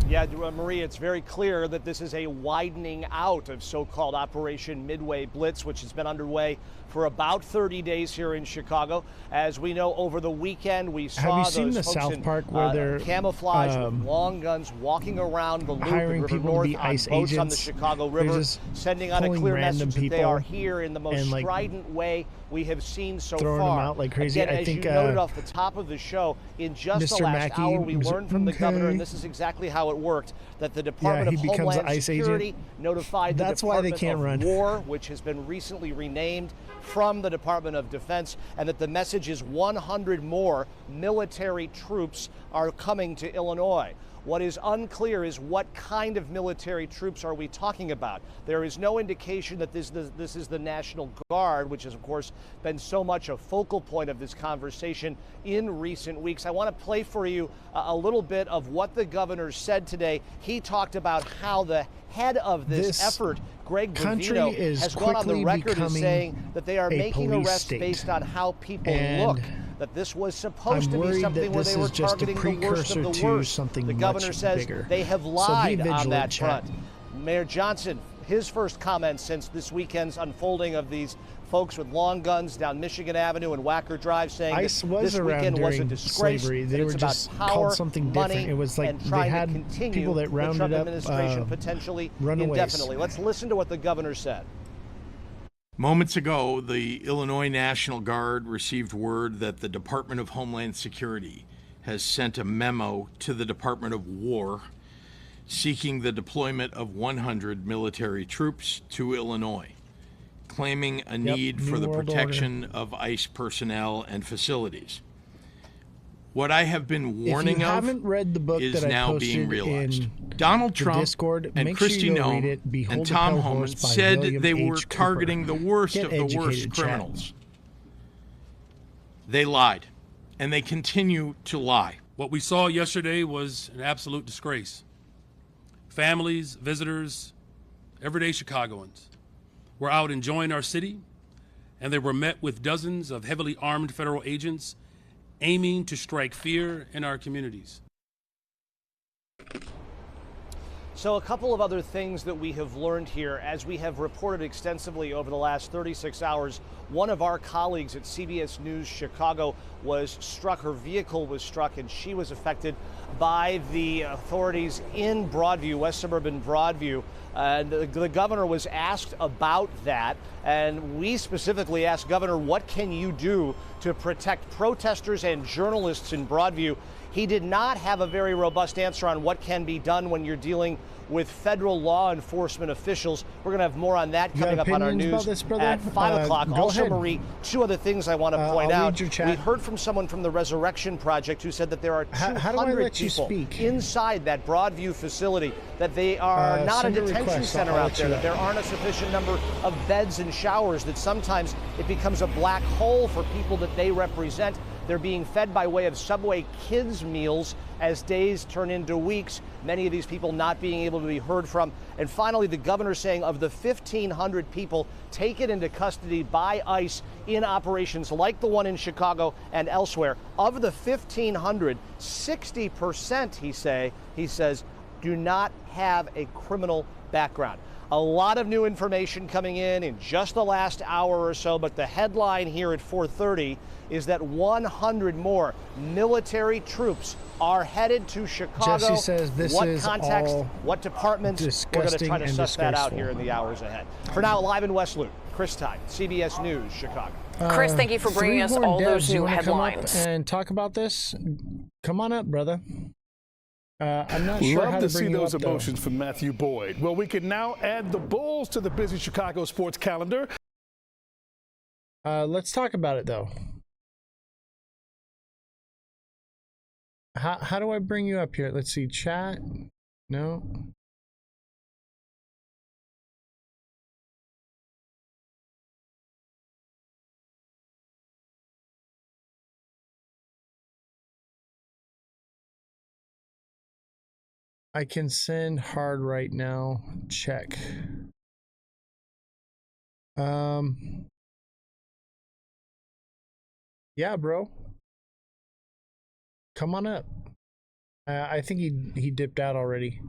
Yeah, Maria, it's very clear that this is a widening out of so-called Operation Midway Blitz, which has been underway for about 30 days here in Chicago. As we know, over the weekend, we saw Have you those seen the folks South in Park where they're camouflage with long guns walking around the loop hiring in River people North to be on ICE boats agents? on the Chicago They're River, just sending out a pulling clear random message that they people are here in the most and, like, strident way we have seen so throwing far. them out like crazy. Again, I as think you noted off the top of the show, in just Mr. the last Mackey hour, we was learned from the governor, and okay. this is exactly how it worked, that the Department he of becomes Homeland an ICE Security agent. notified the That's why they Department can't of run. War, which has been recently renamed from the Department of Defense, and that the message is 100 more military troops are coming to Illinois. What is unclear is what kind of military troops are we talking about. There is no indication that this is the National Guard, which has, of course, been so much a focal point of this conversation in recent weeks. I want to play for you a little bit of what the governor said today. He talked about how the head of this effort, Greg Bovino, has gone on the record as saying that they are making arrests based on how people look. That this was supposed to be something where they were targeting the worst of the worst. The governor says they have lied on that front. Mayor Johnson, his first comment since this weekend's unfolding of these folks with long guns down Michigan Avenue and Wacker Drive, saying ICE that was this around weekend was a during disgrace. slavery. They that were it's just about power, called something different. money, It was like and they trying had to continue people that the rounded Trump up administration potentially runaways. indefinitely. Let's listen to what the governor said. Moments ago, the Illinois National Guard received word that the Department of Homeland Security has sent a memo to the Department of War seeking the deployment of 100 military troops to Illinois, claiming a need for the protection of ICE personnel and facilities. What I have been warning of is now being realized. Donald Trump and Kristi Noem and Tom Homan said they were targeting the worst of the worst criminals. They lied, and they continue to lie. What we saw yesterday was an absolute disgrace. Families, visitors, everyday Chicagoans were out enjoying our city, and they were met with dozens of heavily armed federal agents aiming to strike fear in our communities. So a couple of other things that we have learned here, as we have reported extensively over the last 36 hours, one of our colleagues at CBS News Chicago was struck, her vehicle was struck, and she was affected by the authorities in Broadview, West Suburban Broadview. The governor was asked about that, and we specifically asked, Governor, what can you do to protect protesters and journalists in Broadview? He did not have a very robust answer on what can be done when you're dealing with federal law enforcement officials. We're going to have more on that coming up on our news at 5 o'clock. Also, Marie, two other things I want to point out. We heard from someone from the Resurrection Project who said that there are 200 people inside that Broadview facility, that they are not a detention center out there, that there aren't a sufficient number of beds and showers, that sometimes it becomes a black hole for people that they represent. They're being fed by way of Subway kids meals as days turn into weeks, many of these people not being able to be heard from. And finally, the governor saying of the 1,500 people taken into custody by ICE in operations like the one in Chicago and elsewhere, of the 1,500, 60%, he says, do not have a criminal background. A lot of new information coming in just the last hour or so, but the headline here at 4:30 is that 100 more military troops are headed to Chicago. Jesse says this what is context, all what departments? We're going to try to suss that out here in the hours ahead. For now, live in West Loop, Chris Tide, CBS News, Chicago. Chris, thank you for bringing us all those new headlines. Come up and talk about this? Come on up, brother. I'm not sure how to see bring those you up, emotions from Matthew Boyd. Well, we can now add the Bulls to the busy Chicago sports calendar. Let's talk about it, though. How do I bring you up here? Let's see, chat. No. I can send hard right now. Check. Yeah, bro. Come on up. I think he dipped out already.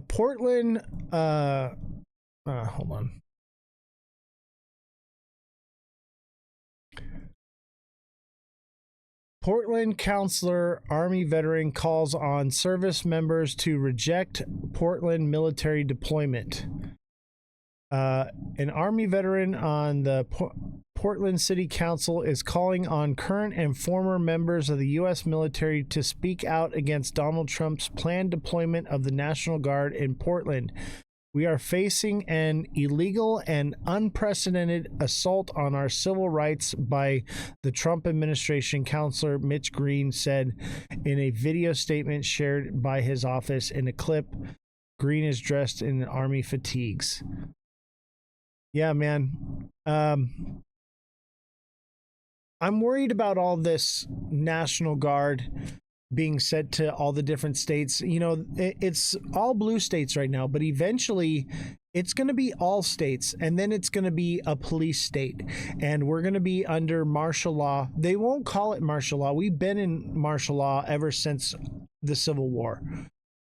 Portland. Hold on. Portland counselor, Army veteran calls on service members to reject Portland military deployment. An Army veteran on the Portland City Council is calling on current and former members of the U.S. military to speak out against Donald Trump's planned deployment of the National Guard in Portland. We are facing an illegal and unprecedented assault on our civil rights by the Trump administration, Counselor Mitch Green said in a video statement shared by his office. In a clip, Green is dressed in army fatigues. Yeah, man. I'm worried about all this National Guard being sent to all the different states. You know, it's all blue states right now, but eventually it's going to be all states, and then it's going to be a police state, and we're going to be under martial law. They won't call it martial law. We've been in martial law ever since the Civil War,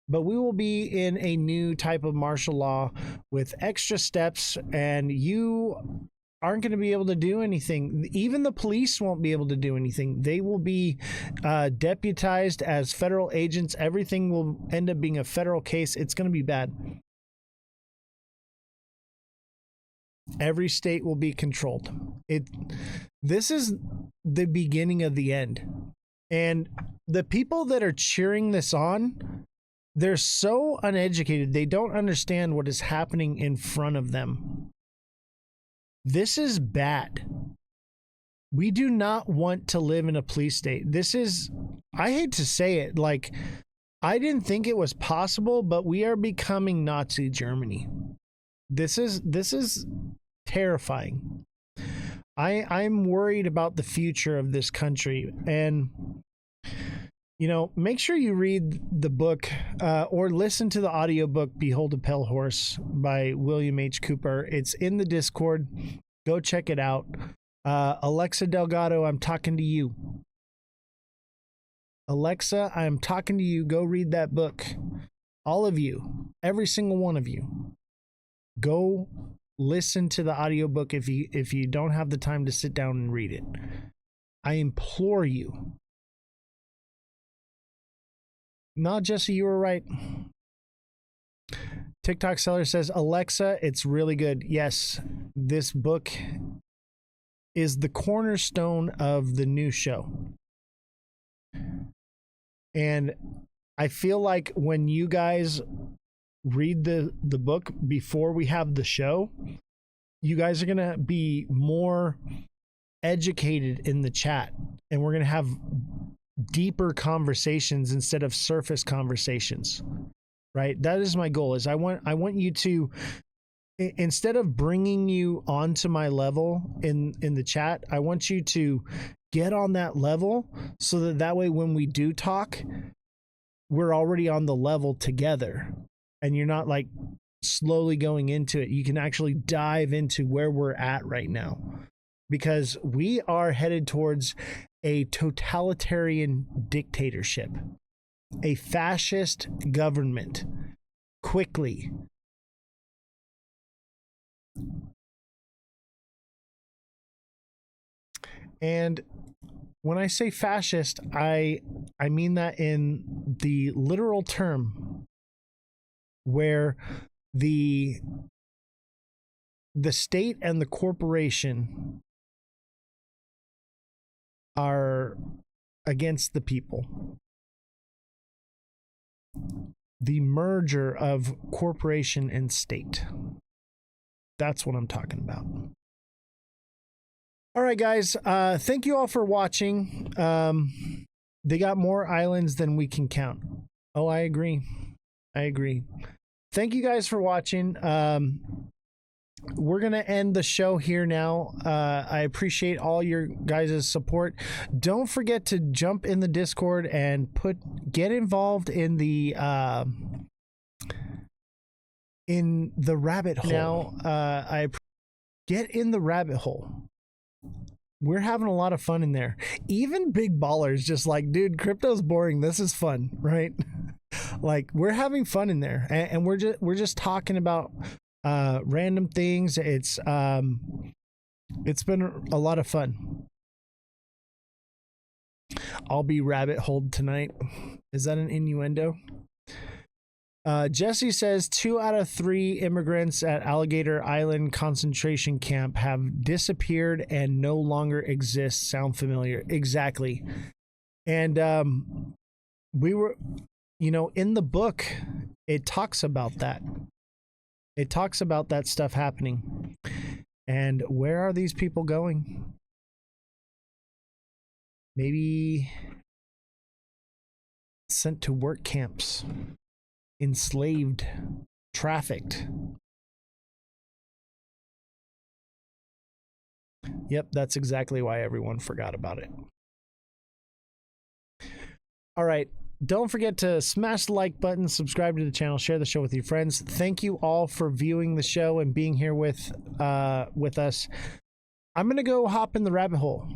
but we will be in a new type of martial law with extra steps, and you aren't going to be able to do anything. Even the police won't be able to do anything. They will be deputized as federal agents. Everything will end up being a federal case. It's going to be bad. Every state will be controlled. This is the beginning of the end. And the people that are cheering this on, they're so uneducated. They don't understand what is happening in front of them. This is bad. We do not want to live in a police state. This is, I hate to say it, like, I didn't think it was possible, but we are becoming Nazi Germany. This is terrifying. I'm worried about the future of this country. And, you know, make sure you read the book or listen to the audiobook Behold a Pale Horse by William H. Cooper. It's in the Discord. Go check it out. Alexa Delgado, I'm talking to you. Alexa, I'm talking to you. Go read that book. All of you, every single one of you. Go listen to the audiobook if you don't have the time to sit down and read it. I implore you. Not Jesse, you were right. TikTok seller says, Alexa, it's really good. Yes, this book is the cornerstone of the new show. And I feel like when you guys read the book before we have the show, you guys are going to be more educated in the chat. And we're going to have deeper conversations instead of surface conversations, right? That is my goal. Is I want you to, instead of bringing you onto my level in the chat, I want you to get on that level so that way when we do talk, we're already on the level together and you're not like slowly going into it. You can actually dive into where we're at right now, because we are headed towards a totalitarian dictatorship, a fascist government, quickly. And when I say fascist, I mean that in the literal term, where the state and the corporation are against the people. The merger of corporation and state. That's what I'm talking about. All right, guys. Thank you all for watching. They got more islands than we can count. Oh, I agree. Thank you guys for watching. We're going to end the show here now. I appreciate all your guys' support. Don't forget to jump in the Discord and get involved in the rabbit hole. Now, get in the rabbit hole. We're having a lot of fun in there. Even big ballers just like, dude, crypto's boring. This is fun, right? Like, we're having fun in there, and we're just talking about random things. It's been a lot of fun. I'll be rabbit holed tonight. Is that an innuendo? Jesse says 2 out of 3 immigrants at Alligator Island concentration camp have disappeared and no longer exist. Sound familiar? Exactly. And we were, in the book, it talks about that. It talks about that stuff happening. And where are these people going? Maybe sent to work camps, enslaved, trafficked. Yep, that's exactly why everyone forgot about it. All right. Don't forget to smash the like button, subscribe to the channel, share the show with your friends. Thank you all for viewing the show and being here with us. I'm going to go hop in the rabbit hole.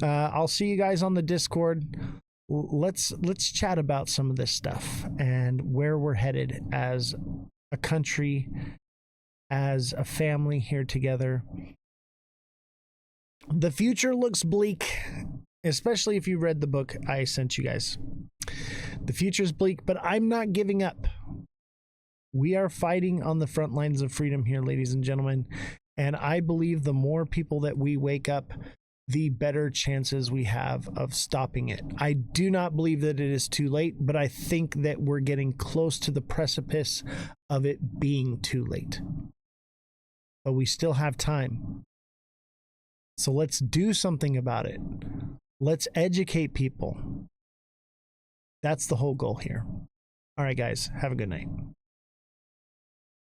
I'll see you guys on the Discord. Let's chat about some of this stuff and where we're headed as a country, as a family here together. The future looks bleak, especially if you read the book I sent you guys. The future's bleak, but I'm not giving up. We are fighting on the front lines of freedom here, ladies and gentlemen. And I believe the more people that we wake up, the better chances we have of stopping it. I do not believe that it is too late, but I think that we're getting close to the precipice of it being too late. But we still have time. So let's do something about it. Let's educate people. That's the whole goal here. All right, guys, have a good night.